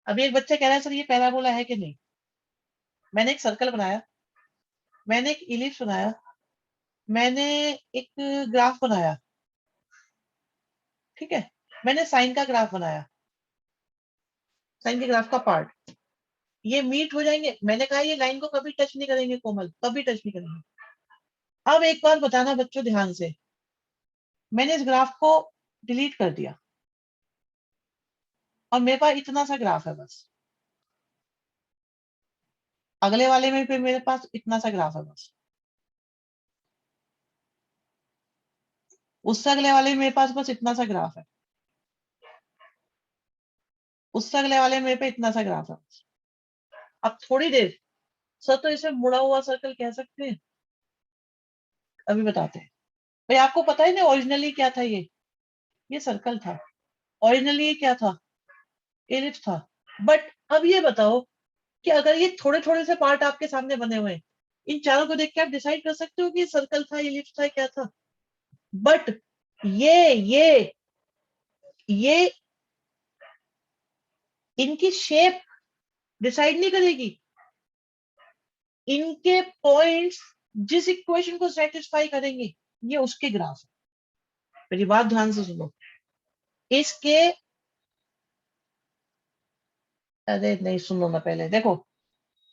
अभी एक बच्चा कह रहा है सर ये पैराबोला है कि नहीं, मैंने एक सर्कल बनाया, मैंने एक इलिप्स बनाया, मैंने एक ग्राफ बनाया, ठीक है, मैंने साइन का ग्राफ बनाया, साइन के ग्राफ का पार्ट, ये मीट हो जाएंगे। मैंने कहा ये लाइन को कभी टच नहीं करेंगे कोमल, कभी टच नहीं करेंगे। अब एक बार बताना बच्चों ध्यान से, मैंने इस ग्राफ को डिलीट कर दिया और मेरे पास इतना सा ग्राफ है बस, अगले वाले में फिर मेरे पास इतना सा ग्राफ है बस, उससे अगले वाले में मेरे पास बस इतना सा ग्राफ है, उससे अगले वाले में मेरे पे इतना सा ग्राफ है बस। अब थोड़ी देर, सर तो इसे मुड़ा हुआ सर्कल कह सकते हैं, अभी बताते हैं। भाई आपको पता है ना ओरिजिनली क्या था ये सर्कल था, ओरिजिनली ये क्या था, एलिप्स था। बट अब ये बताओ कि अगर ये थोड़े थोड़े से पार्ट आपके सामने बने हुए हैं, इन चारों को देख के आप डिसाइड कर सकते हो कि सर्कल था, एलिप्स था, क्या था। बट ये इनकी शेप डिसाइड नहीं करेगी, इनके पॉइंट्स जिस इक्वेशन को सेटिस्फाई करेंगे ये उसके ग्राफ है। मेरी बात ध्यान से सुनो, इसके, अरे नहीं सुनो ना, पहले देखो,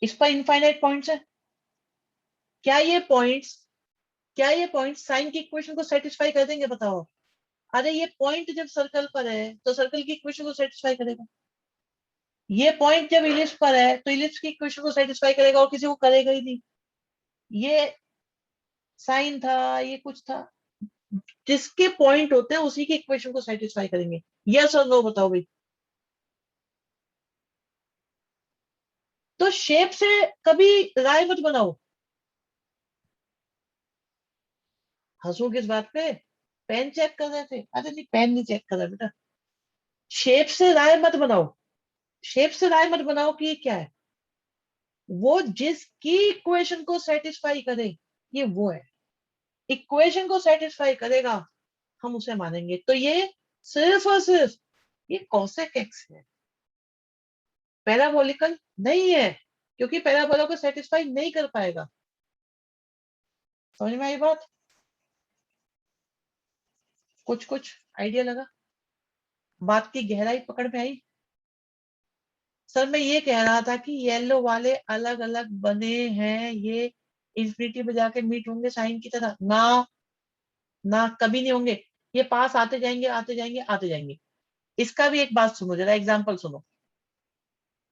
इस पर इनफाइनाइट पॉइंट्स है, क्या ये पॉइंट्स, क्या ये पॉइंट साइन की इक्वेशन को सेटिस्फाई कर देंगे बताओ। अरे ये पॉइंट जब सर्कल पर है तो सर्कल की इक्वेशन को सेटिस्फाई करेगा, ये पॉइंट जब इलिप्स पर है तो इलिप्स की इक्वेशन को सेटिस्फाई करेगा, और किसी को करेगा ही नहीं। ये साइन था, ये कुछ था, जिसके पॉइंट होते हैं उसी की इक्वेशन को सेटिस्फाई करेंगे। यस और नो बताओ भाई। तो शेप से कभी राय मत बनाओ। हंसो किस बात पे, पेन चेक कर रहे थे, अरे नहीं पेन नहीं चेक कर रहा बेटा, शेप से राय मत बनाओ, शेप से राय मत बनाओ कि ये क्या है, वो जिसकी इक्वेशन को सेटिस्फाई करे ये वो है, इक्वेशन को सेटिस्फाई करेगा हम उसे मानेंगे। तो ये सिर्फ और सिर्फ ये कोसेक एक्स है, पैराबोलिकल नहीं है, क्योंकि पैराबोला को सेटिस्फाई नहीं कर पाएगा। समझ में आई बात, कुछ कुछ आइडिया लगा, बात की गहराई पकड़ में आई। सर मैं ये कह रहा था कि येलो वाले अलग अलग बने हैं, ये इंफिनिटी पे जाके मीट होंगे साइन की तरह ना, ना कभी नहीं होंगे, ये पास आते जाएंगे आते जाएंगे आते जाएंगे। इसका भी एक बात सुनो, जरा एग्जांपल सुनो।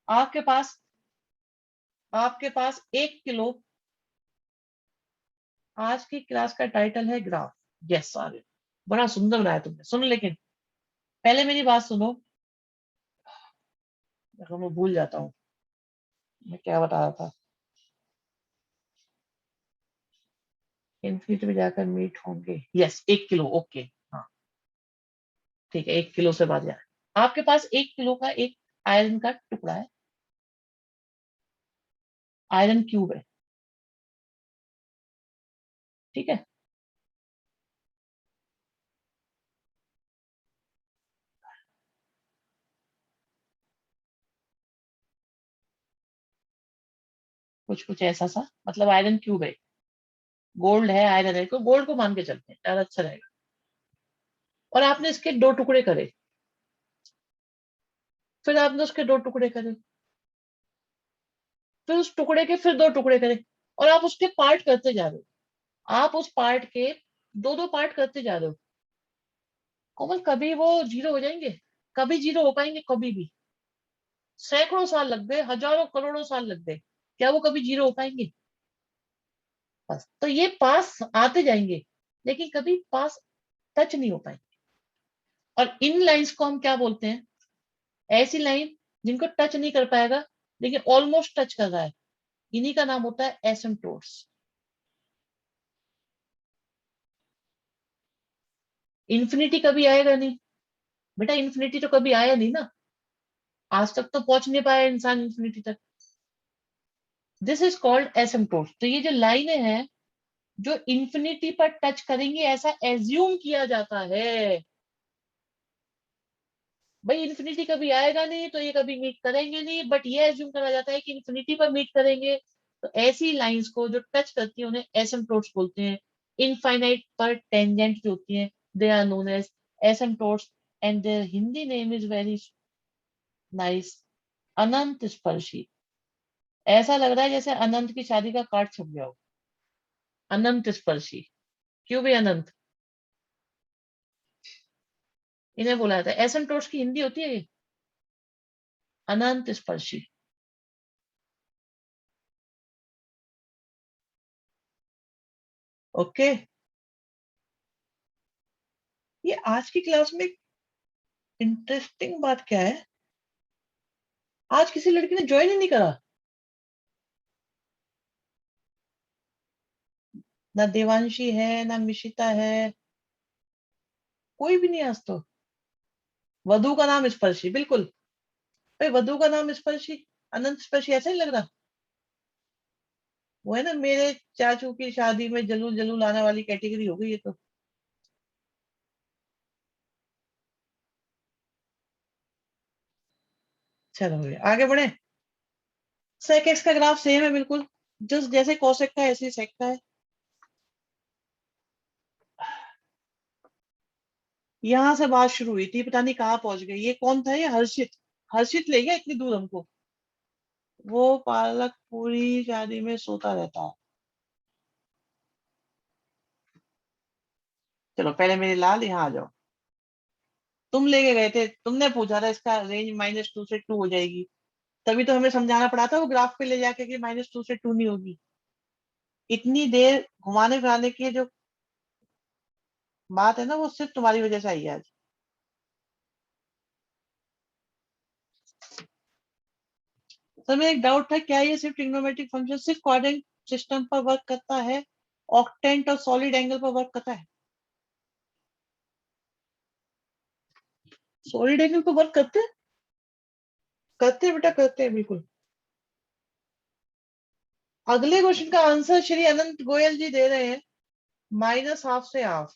आपके पास आपके पास 1 किलो, आज की क्लास का टाइटल है ग्राफ। यस आर्य, बड़ा सुंदर बनाया तुमने। सुनो, लेकिन पहले मेरी बात सुनो, मैं भूल जाता हूँ मैं क्या बता रहा था। इन्फिनिटी में जाकर मीट होंगे, यस 1 किलो, ओके। हाँ ठीक है, 1 किलो से बात यार। आपके पास 1 किलो का एक आयरन का टुकड़ा है, आयरन क्यूब है, ठीक है। कुछ कुछ ऐसा सा, मतलब आयरन क्यूब है, गोल्ड है, आयरन है, तो गोल्ड को मान के चलते हैं, ज्यादा अच्छा रहेगा। और आपने इसके 2 टुकड़े करे, फिर आपने उसके 2 टुकड़े करे, फिर उस टुकड़े के फिर 2 टुकड़े करे, और आप उसके पार्ट करते जा रहे हो। आप उस पार्ट के दो दो पार्ट करते जा रहे हो। कोमल, कभी वो जीरो हो जाएंगे? कभी जीरो हो पाएंगे? कभी भी? सैकड़ों साल लग गए, हजारों करोड़ों साल लग गए, क्या वो कभी जीरो हो पाएंगे? बस, तो ये पास आते जाएंगे, लेकिन कभी पास टच नहीं हो पाएंगे। और इन लाइंस को हम क्या बोलते हैं? ऐसी लाइन जिनको टच नहीं कर पाएगा, लेकिन ऑलमोस्ट टच कर रहा है, इन्हीं का नाम होता है एसिम्प्टोट्स। इन्फिनिटी कभी आएगा नहीं बेटा, इन्फिनिटी तो कभी आया नहीं ना, आज तक तो पहुंच नहीं पाया इंसान इन्फिनिटी तक। This is called asymptotes. तो ये जो लाइनें हैं जो इन्फिनिटी पर टच करेंगी, ऐसा एज्यूम किया जाता है। भाई इन्फिनिटी कभी आएगा नहीं, तो ये कभी मीट करेंगे नहीं, बट ये एज्यूम करा जाता है कि इन्फिनिटी पर मीट करेंगे। तो ऐसी लाइंस को जो टच करती है उन्हें एसिम्प्टोट्स बोलते हैं। इनफाइनाइट पर टेंजेंट जो होती है, they are known as asymptotes, and their Hindi name is very nice, अनंत स्पर्शी। ऐसा लग रहा है जैसे अनंत की शादी का कार्ड छप गया हो। अनंत स्पर्शी, क्यों भी अनंत? इन्हें बोला जाता है, एसिम्प्टोट्स की हिंदी होती है ये, अनंत स्पर्शी। ओके। ये आज की क्लास में इंटरेस्टिंग बात क्या है, आज किसी लड़की ने ज्वाइन ही नहीं करा। ना देवांशी है, ना मिशिता है, कोई भी नहीं आज तो। वधु का नाम स्पर्शी, बिल्कुल। भाई वधु का नाम स्पर्शी, अनंत स्पर्शी, ऐसा ही लग रहा। वो है ना, मेरे चाचू की शादी में जलूल जलूल आने वाली कैटेगरी हो गई ये तो। चलो भैया आगे बढ़े। सेक एक्स का ग्राफ सेम है बिल्कुल, जस्ट जैसे कोसेक का ऐसे ही सेक का है। यहाँ से बात शुरू हुई थी, पता नहीं कहाँ पहुंच गई। ये कौन था? ये हर्षित। हर्षित ले गया इतनी दूर हमको। वो पालक पूरी शादी में सोता रहता है। चलो पहले मेरे लाल यहाँ आ जाओ। तुम लेके गए थे, तुमने पूछा था इसका रेंज -2 से 2 हो जाएगी, तभी तो हमें समझाना पड़ा था वो ग्राफ पे ले जाके कि -2 से 2 नहीं होगी। इतनी देर घुमाने फिराने की जो बात है ना, वो सिर्फ तुम्हारी वजह से आई है आज। सर मेरा एक डाउट था, क्या ये सिर्फ ट्रिग्नोमेट्रिक फंक्शन सिर्फ क्वाड्रेंट सिस्टम पर वर्क करता है, ऑक्टेंट और सॉलिड एंगल पर वर्क करता है? सॉलिड एंगल पर वर्क करते हैं, करते हैं बेटा, करते हैं बिल्कुल। अगले क्वेश्चन का आंसर श्री अनंत गोयल जी दे रहे हैं, -12 से हाफ।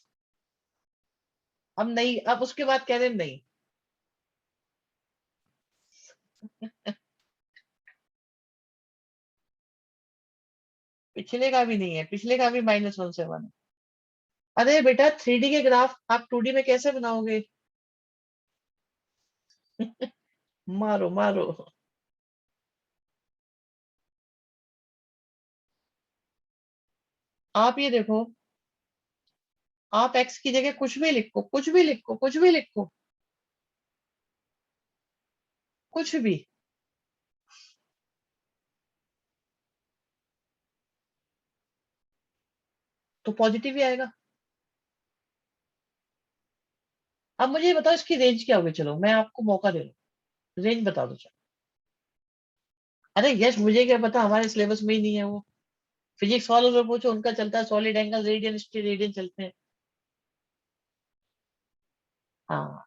अब नहीं, अब उसके बाद कह रहे हैं नहीं। पिछले का भी नहीं है, पिछले का भी -1 से 1। अरे बेटा 3D के ग्राफ आप 2D में कैसे बनाओगे? मारो मारो। आप ये देखो, आप एक्स की जगह कुछ भी लिखो, कुछ भी लिखो, कुछ भी लिखो, कुछ भी, तो पॉजिटिव ही आएगा। अब मुझे ये बताओ इसकी रेंज क्या होगी, चलो मैं आपको मौका दे रहा हूँ, रेंज बता दो चलो। अरे यस, मुझे क्या पता, हमारे सिलेबस में ही नहीं है वो। फिजिक्स वालों से पूछो, उनका चलता है सॉलिड एंगल रेडियन स्टेरेडियन चलते हैं। हाँ,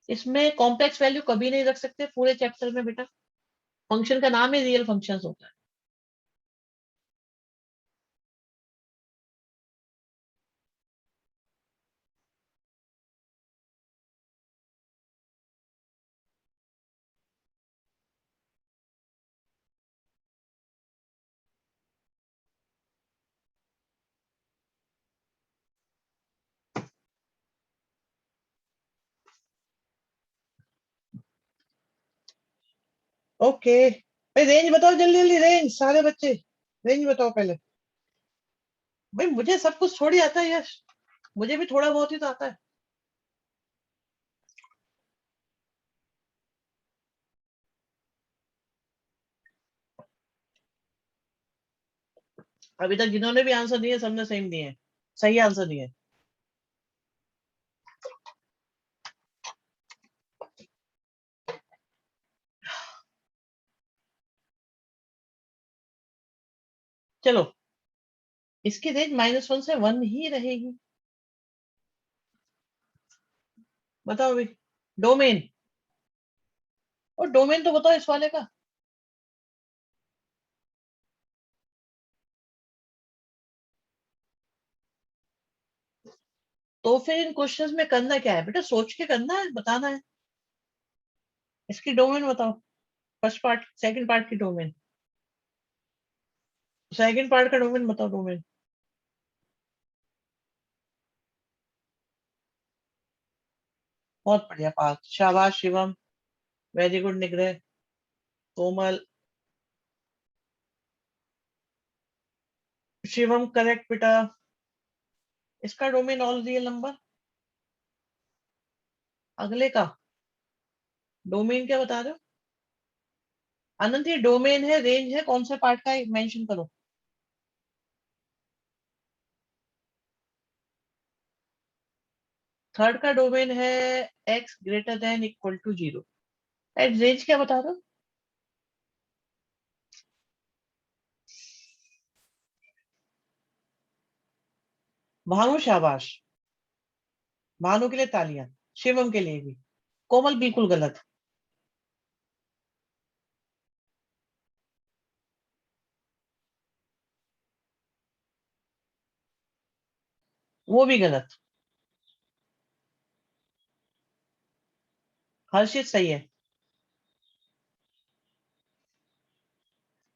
इसमें कॉम्प्लेक्स वैल्यू कभी नहीं रख सकते पूरे चैप्टर में बेटा, फंक्शन का नाम ही रियल फंक्शंस होता है। ओके भाई, रेंज बताओ जल्दी जल्दी, रेंज सारे बच्चे, रेंज बताओ पहले। भाई मुझे सब कुछ थोड़ी आता है यश, मुझे भी थोड़ा बहुत ही तो आता है। अभी तक जिन्होंने भी आंसर दिए सबने सेम दिए हैं, सही आंसर दिए हैं। चलो, इसकी रेंज -1 से 1 ही रहेगी। बताओ भाई, डोमेन, और डोमेन तो बताओ इस वाले का। तो फिर इन क्वेश्चंस में करना क्या है बेटा, सोच के करना है, बताना है। इसकी डोमेन बताओ, फर्स्ट पार्ट सेकंड पार्ट की डोमेन, सेकंड पार्ट का डोमेन बताओ, डोमेन। बहुत बढ़िया, पास, शाबाश शिवम, वेरी गुड निग्रह, कोमल। शिवम करेक्ट बेटा। इसका डोमेन ऑल रियल नंबर, अगले का डोमेन क्या बता रहे हो? अनंत ये डोमेन है, रेंज है, कौन से पार्ट का मेंशन करो। थर्ड का डोमेन है x greater than equal to 0। At range क्या बता रहे हो? भानु शाबाश, भानु के लिए तालियां, शिवम के लिए भी। कोमल बिल्कुल गलत, वो भी गलत। हर्षित सही है,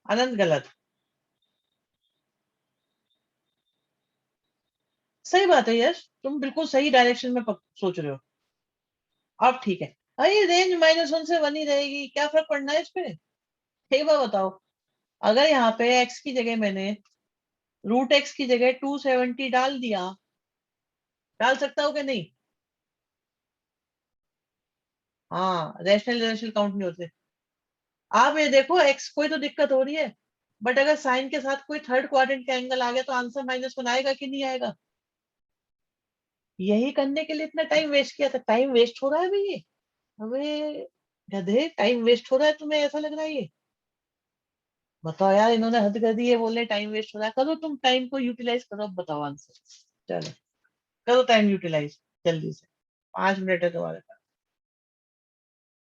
अनंत गलत। सही बात है यश, तुम बिल्कुल सही डायरेक्शन में सोच रहे हो। अब ठीक है, अरे रेंज -1 से 1 ही रहेगी, क्या फर्क पड़ना है इस पे। एक बार बताओ, अगर यहाँ पे x की जगह मैंने √x की जगह 270 डाल दिया, डाल सकता हूँ कि नहीं? हाँ, रैशनल रेशनल काउंट नहीं होते। आप ये देखो, x कोई तो दिक्कत हो रही है, बट अगर साइन के साथ कोई थर्ड क्वाड्रेंट का एंगल आ गया तो आंसर -1 आएगा कि नहीं आएगा? यही करने के लिए इतना टाइम वेस्ट किया था, टाइम वेस्ट हो रहा है भाई ये। अबे गधे, टाइम वेस्ट हो रहा है तुम्हें, ऐसा लग रहा है ये? बताओ यार, इन्होंने हद कर दी है, बोल रहे टाइम वेस्ट हो रहा है, करो तुम टाइम को यूटिलाइज करो, अब बताओ आंसर। चलो, करो टाइम यूटिलाइज जल्दी से, 5 मिनट है तुम्हारे पास।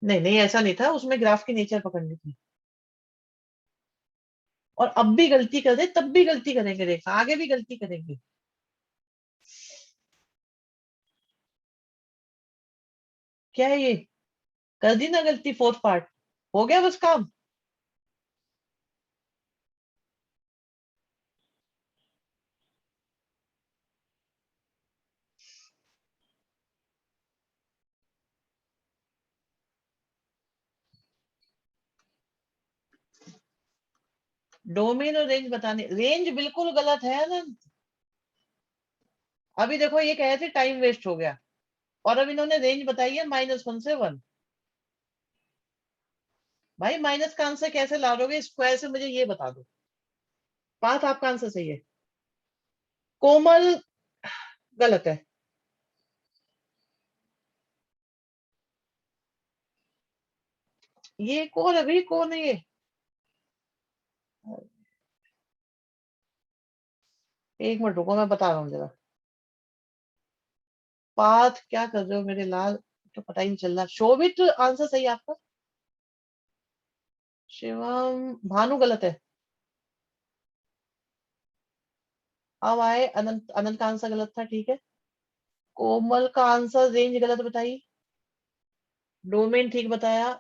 नहीं नहीं, ऐसा नहीं था, उसमें ग्राफ की नेचर पकड़नी थी। और अब भी गलती कर दे तब भी गलती करेंगे, रेखा आगे भी गलती करेंगे। क्या है ये, कर दी ना गलती, फोर्थ पार्ट, हो गया बस काम। डोमेन और रेंज बताने, रेंज बिल्कुल गलत है ना। अभी देखो, ये कहे थे टाइम वेस्ट हो गया, और अब इन्होंने रेंज बताई है -1 से 1। भाई माइनस का आंसर कैसे ला दोगे स्क्वायर से, मुझे ये बता दो। पाथ आपका आंसर सही है। कोमल गलत है। ये कौन है भाई, कौन है ये? एक मिनट रुको, मैं बता रहा हूँ जरा। पाथ क्या कर रहे हो मेरे लाल, तो पता ही नहीं चल रहा। शोभित आंसर सही है आपका। शिवम, भानु गलत है। अब आए अनंत, अनंत का आंसर गलत था, ठीक है। कोमल का आंसर रेंज गलत बताई। डोमेन ठीक बताया।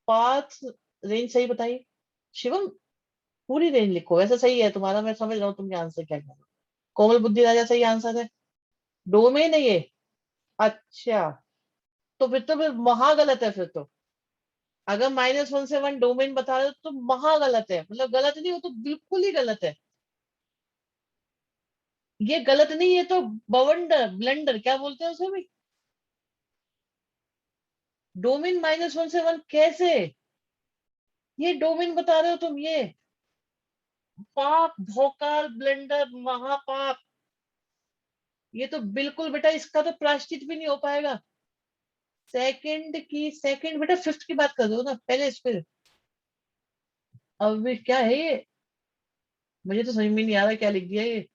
पाथ रेंज सही बताई। शिवम, पूरी रेंज लिखो, वैसे सही है तुम्हारा, मैं समझ रहा हूँ तुमने आंसर क्या किया। कोमल बुद्धि राजा सही आंसर है। डोमेन है ये। अच्छा, तो फिर महा गलत है फिर तो। अगर -1 से 1 डोमेन बता रहे हो तो महा गलत है, मतलब गलत नहीं हो तो बिल्कुल ही गलत है। ये गलत नहीं, ये तो बवंडर ब्लेंडर क्या बोलते हैं उसे भी। डोमेन -1 से 1 कैसे? ये डोमेन बता रहे हो तुम, ये पाप भोकाल ब्लेंडर महापाप। ये तो बिल्कुल बेटा, इसका तो प्रायश्चित भी नहीं हो पाएगा। सेकंड की सेकंड बेटा, फिफ्थ की बात कर दो ना पहले इस पे। अब ये क्या है ये? मुझे तो समझ में नहीं आ रहा क्या लिख दिया ये।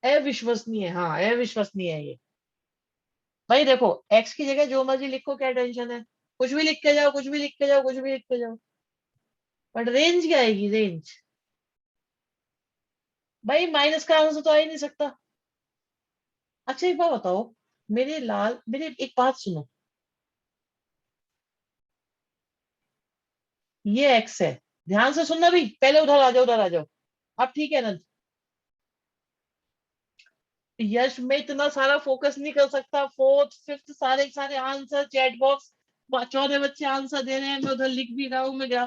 अविश्वसनीय, हाँ अविश्वसनीय है ये। भाई देखो, एक्स की जगह जो मर्जी लिखो, क्या टेंशन है। कुछ भी लिख के जाओ, कुछ भी लिख के जाओ, कुछ भी लिख के जाओ। बट रेंज क्या आएगी, रेंज? भाई माइनस का आंसर तो आ ही नहीं सकता। अच्छा एक बात बताओ, मेरे लाल, मेरे एक बात सुनो। ये एक्स है, ध्यान से सुनना भी, पहले उधर आ जाओ, उधर आ जाओ। अब ठीक है ना? यश में इतना सारा फोकस नहीं कर सकता, फोर्थ फिफ्थ सारे सारे आंसर चैट बॉक्स, चौदह बच्चे आंसर दे रहे हैं, मैं उधर लिख भी रहा हूँ, मैं गया।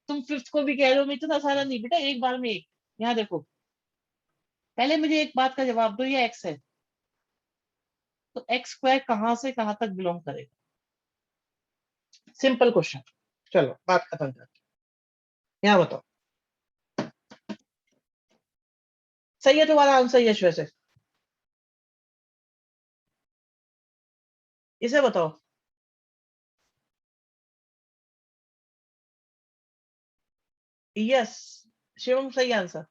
तुम फिफ्थ को भी कह रहे हो, मैं इतना सारा नहीं बेटा, एक बार में एक। यहाँ देखो, पहले मुझे एक बात का जवाब दो, ये एक्स है, तो एक्स स्क्वायर कहाँ से कहाँ तक बिलोंग करेगा? Simple question. चलो बात खत्म करते हैं। यहाँ बताओ। सही है तुम्हारा आंसर यश वैसे। इसे बताओ। यस, शिवम सही आंसर।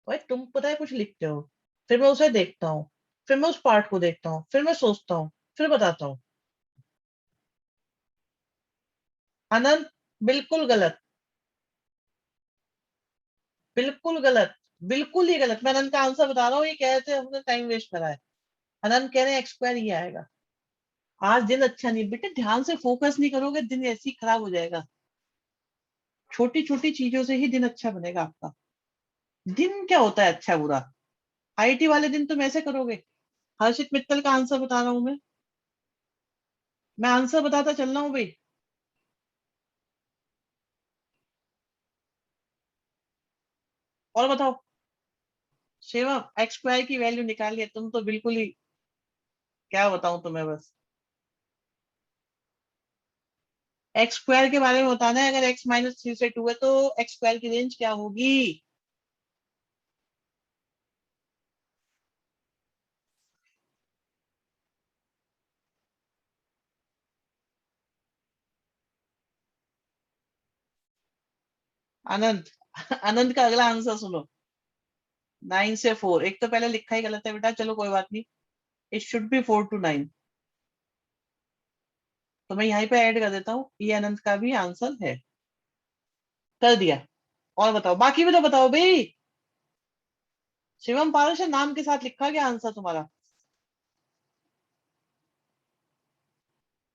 भाई तुम पता है कुछ लिखते हो, फिर मैं उसे देखता हूँ, फिर मैं उस पार्ट को देखता हूँ, फिर मैं सोचता हूँ, फिर बताता हूँ। अनंत, बिल्कुल गलत। बिल्कुल गलत। बिल्कुल ही गलत, मैं अनंत का आंसर बता रहा हूँ, ये कहते हैं हमने टाइम वेस्ट करा है। अनंत कह रहे हैं एक्स स्क्वायर ही आएगा। आज दिन अच्छा नहीं बेटे, ध्यान से फोकस नहीं करोगे दिन ऐसे ही खराब हो जाएगा। छोटी छोटी चीजों से ही दिन अच्छा बनेगा आपका। दिन क्या होता है अच्छा बुरा? आईटी वाले दिन तुम ऐसे करोगे। हर्षित मित्तल का आंसर बता रहा हूं मैं आंसर बताता चल रहा हूँ भाई। और बताओ। शिवम, एक्स स्क्वायर की वैल्यू निकालिए, तुम तो बिल्कुल ही, क्या बताऊं तुम्हें बस। एक्स स्क्वायर के बारे में बताना है, अगर एक्स -3 से 2 है तो एक्स स्क्वायर की रेंज क्या होगी? आनंद, आनंद का अगला आंसर सुनो। 9 से 4, एक तो पहले लिखा ही गलत है बेटा, चलो कोई बात नहीं। It should be 4 to 9। तो मैं यहीं पे ऐड कर देता हूँ, ये अनंत का भी आंसर है। कर दिया। और बताओ, बाकी भी तो बताओ भाई। शिवम पारुष नाम के साथ लिखा गया आंसर तुम्हारा।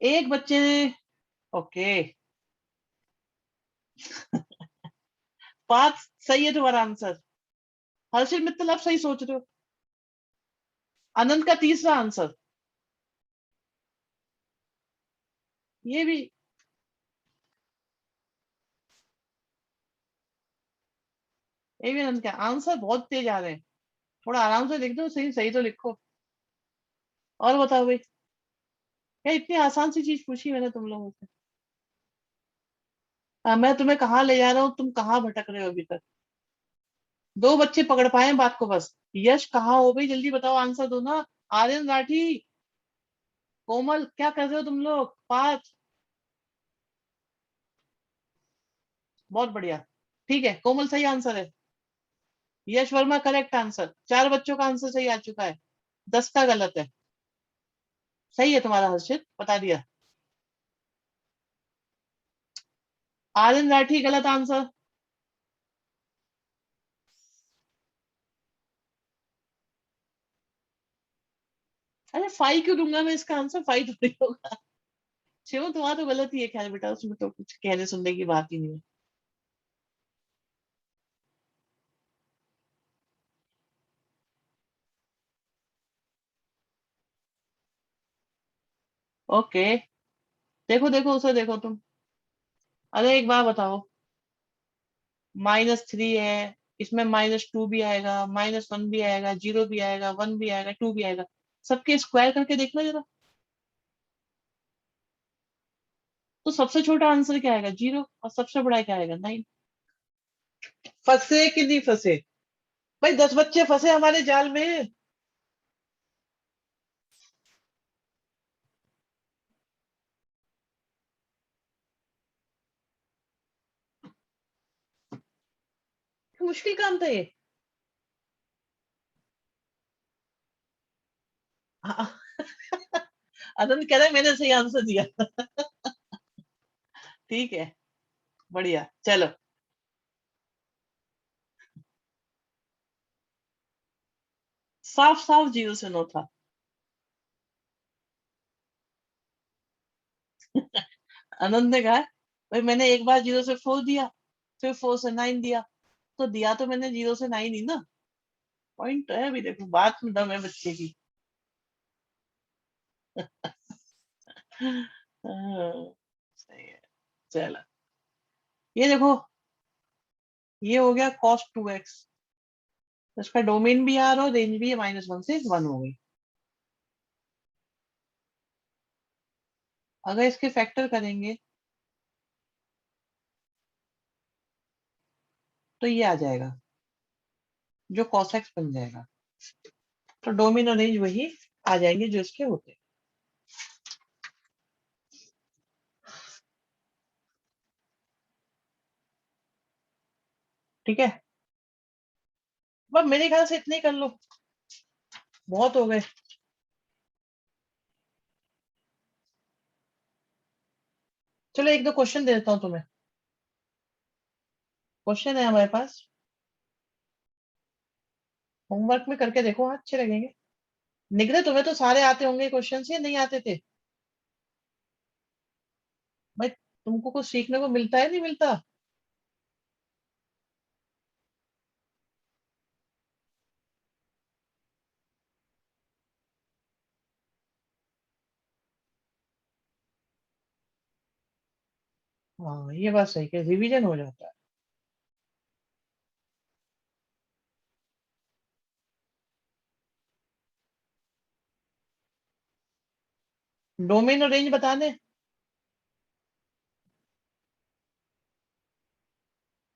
एक बच्चे ने, ओके। पांच, सही है तुम्हारा आंसर। हर्षित मित्तल आप सही सोच रहे हो। अनंत का तीसरा आंसर। ये भी, ये भी अनंत का आंसर। बहुत तेज आ रहे हैं, थोड़ा आराम से लिख दो, सही सही तो लिखो। और बताओ भाई, क्या इतनी आसान सी चीज पूछी मैंने तुम लोगों से। मैं तुम्हें कहाँ ले जा रहा हूँ, तुम कहाँ भटक रहे हो अभी तक। दो बच्चे पकड़ पाए हैं बात को बस। यश कहाँ हो भाई, जल्दी बताओ, आंसर दो ना। आर्यन राठी, कोमल, क्या कर रहे हो तुम लोग। पांच। बहुत बढ़िया। ठीक है, कोमल सही आंसर है। यश वर्मा करेक्ट आंसर। चार बच्चों का आंसर सही आ चुका है, 10 का गलत है। सही है तुम्हारा हर्षित, बता दिया। आर्यन राठी गलत आंसर। अरे फाइव क्यों दूंगा मैं, इसका आंसर फाइव थोड़ी होगा। शिव तुम्हारा तो गलत ही है, खैर बेटा उसमें तो कुछ कहने सुनने की बात ही नहीं है। ओके। देखो देखो उसे देखो तुम। अरे एक बार बताओ, -3 है, इसमें -2 भी आएगा, -1 भी आएगा, 0 भी आएगा, 1 भी आएगा, 2 भी आएगा। सबके स्क्वायर करके देखना जरा। तो सबसे छोटा आंसर क्या आएगा, 0, और सबसे बड़ा क्या आएगा, 9। फंसे कि नहीं फंसे। भाई 10 बच्चे फंसे हमारे जाल में। मुश्किल काम था ये। हाँ। आनंद कह रहा है मैंने सही आंसर दिया। ठीक है, बढ़िया, चलो। साफ साफ 0 से 9 था। आनंद ने कहा, भाई मैंने एक बार 0 से 4 दिया, फिर 4 से 9 दिया, तो दिया तो मैंने 0 से 9 ही ना। पॉइंट तो है, अभी देखो बात में दम है बच्चे की। हाँ, सही है। चलो, ये देखो, ये हो गया cos 2x। इसका डोमेन भी आ रहा हो, रेंज भी है, -1 से 1 हो गई। अगर इसके फैक्टर करेंगे तो ये आ जाएगा, जो cos x बन जाएगा। तो डोमेन और रेंज वही आ जाएंगे जो इसके होते हैं। ठीक है, बस मेरे ख्याल से इतने ही कर लो, बहुत हो गए। चलो एक दो क्वेश्चन दे देता हूँ तुम्हें। क्वेश्चन है हमारे पास, होमवर्क में करके देखो, हाँ, अच्छे लगेंगे। निकले तुम्हें तो सारे आते होंगे क्वेश्चन, ये नहीं आते थे। भाई तुमको कुछ सीखने को मिलता है, नहीं मिलता। हाँ ये बात सही है, रिवीजन हो जाता है। डोमेन और रेंज बता दे।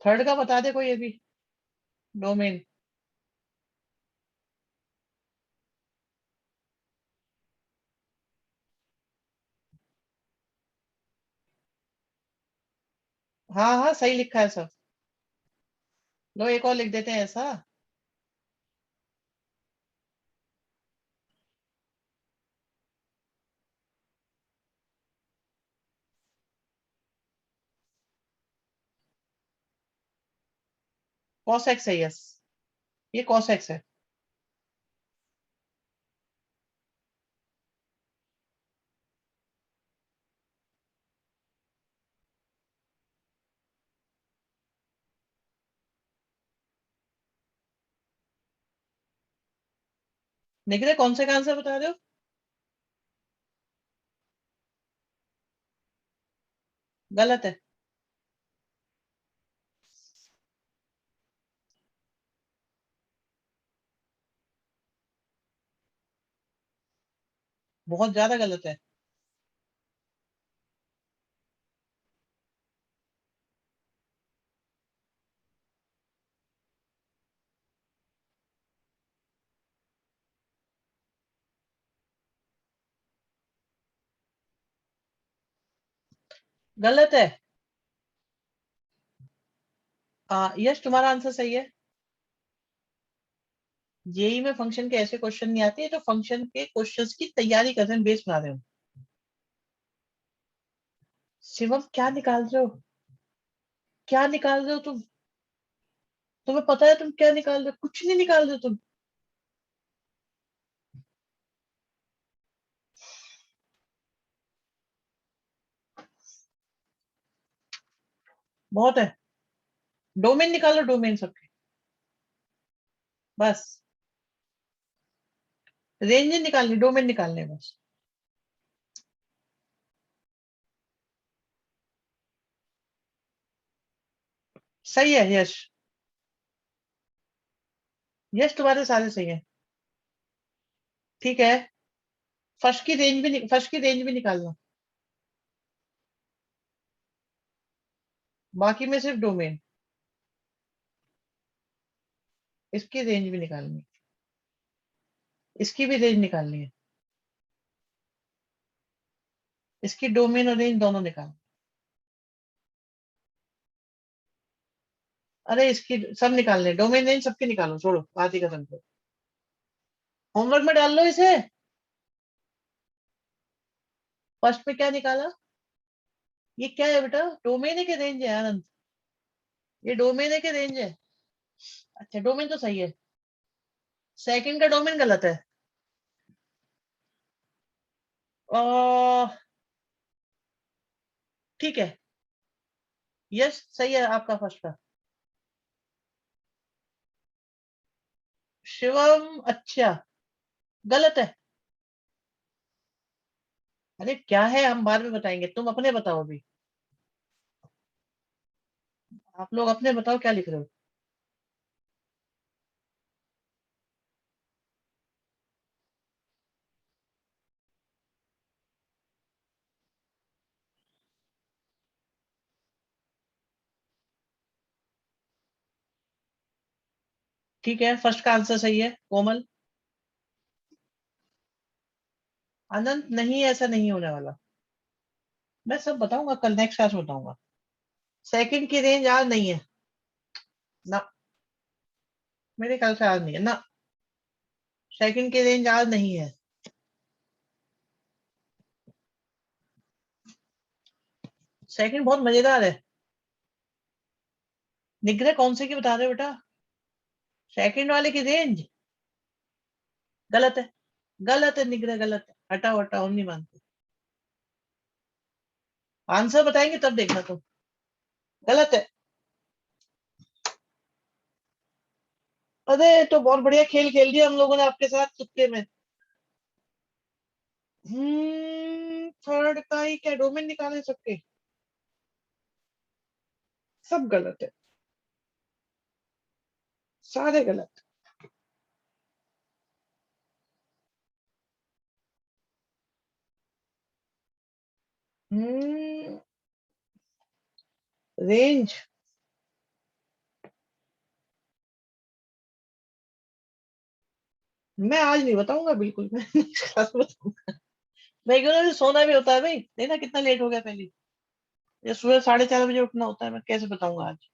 थर्ड का बता दे कोई अभी। डोमेन। हाँ हाँ सही लिखा है सब। लो एक और लिख देते हैं ऐसा। cos x है, यस, ये cos x है। लिख रहे कौन से का आंसर बता रहे हो। गलत है। बहुत ज्यादा गलत है। गलत है। यश तुम्हारा आंसर सही है। जेई में फंक्शन के ऐसे क्वेश्चन नहीं आते, तो फंक्शन के क्वेश्चंस की तैयारी कर रहे हैं, बेस बना रहे हो। शिवम क्या निकाल रहे हो? क्या निकाल रहे हो तुम? तुम्हें पता है तुम क्या निकाल रहे हो? कुछ नहीं निकाल रहे हो तुम। बहुत है। डोमेन निकालो, डोमेन सबके। बस रेंज नहीं निकालनी, डोमेन निकालने हैं बस। सही है यश। यश तुम्हारे सारे सही है। ठीक है। फर्स्ट की रेंज भी निकालना। बाकी में सिर्फ डोमेन। इसकी रेंज भी निकालनी है। इसकी भी रेंज निकालनी है। इसकी डोमेन और रेंज दोनों निकाल। अरे इसकी सब निकालने, डोमेन रेंज सबके निकालो, छोड़ो बात ही खत्म करो। होमवर्क में डाल लो इसे। फर्स्ट में क्या निकाला? ये क्या है बेटा? डोमेन है कि रेंज है आनंद? ये डोमेन है कि रेंज है? अच्छा डोमेन तो सही है। सेकंड का डोमेन गलत है। ठीक है। यस सही है आपका फर्स्ट का। शिवम अच्छा। गलत है। अरे क्या है, हम बाद में बताएंगे, तुम अपने बताओ अभी। आप लोग अपने बताओ क्या लिख रहे हो। ठीक है, फर्स्ट का आंसर सही है कोमल। अनंत नहीं, ऐसा नहीं होने वाला। मैं सब बताऊंगा कल, नेक्स्ट क्लास में बताऊंगा। सेकंड की रेंज आज नहीं है ना। मेरे ख्याल से आज नहीं है ना। सेकंड की रेंज आज नहीं है। सेकंड बहुत मजेदार है। निग्रह कौन से की बता रहे हो बेटा? सेकंड वाले की रेंज गलत है। गलत है निग्रह, गलत है, हटाओ हटाओ, हम नहीं मानते। आंसर बताएंगे तब देखना तुम। गलत है। अरे तो बहुत बढ़िया खेल खेल दिया हम लोगों ने आपके साथ चुपके में। थर्ड का ही क्या डोमेन निकाले सबके? सब गलत है। सारे गलत। हम्म रेंज। मैं आज नहीं बताऊंगा बिल्कुल, मैं नेक्स्ट क्लास में बताऊंगा। रेगुलर सोना भी होता है भाई, देखना कितना लेट हो गया पहले। ये सुबह 4:30 बजे उठना होता है, मैं कैसे बताऊंगा आज?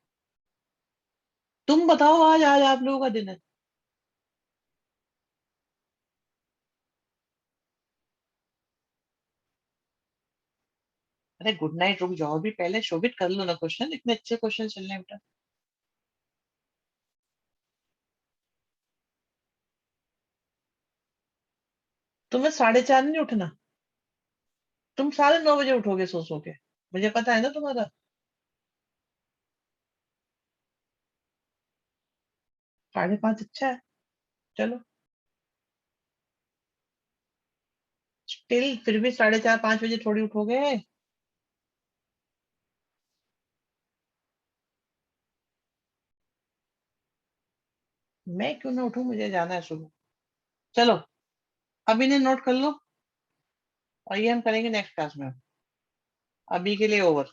तुम बताओ, आज आज आप लोगों का दिन है। अरे गुड नाइट, रुक जाओ भी, पहले शोभित कर लो ना क्वेश्चन, इतने अच्छे क्वेश्चन चल रहे हैं बेटा। तुम्हें 4:30 नहीं उठना। तुम 9:30 बजे उठोगे सो सो के। मुझे पता है ना तुम्हारा। 5:30 अच्छा है। चलो। स्टिल फिर भी 4:30 5 बजे थोड़ी उठोगे। मैं क्यों ना उठूं, मुझे जाना है सुबह। चलो, अभी ने नोट कर लो। और ये हम करेंगे नेक्स्ट क्लास में। अभी के लिए ओवर।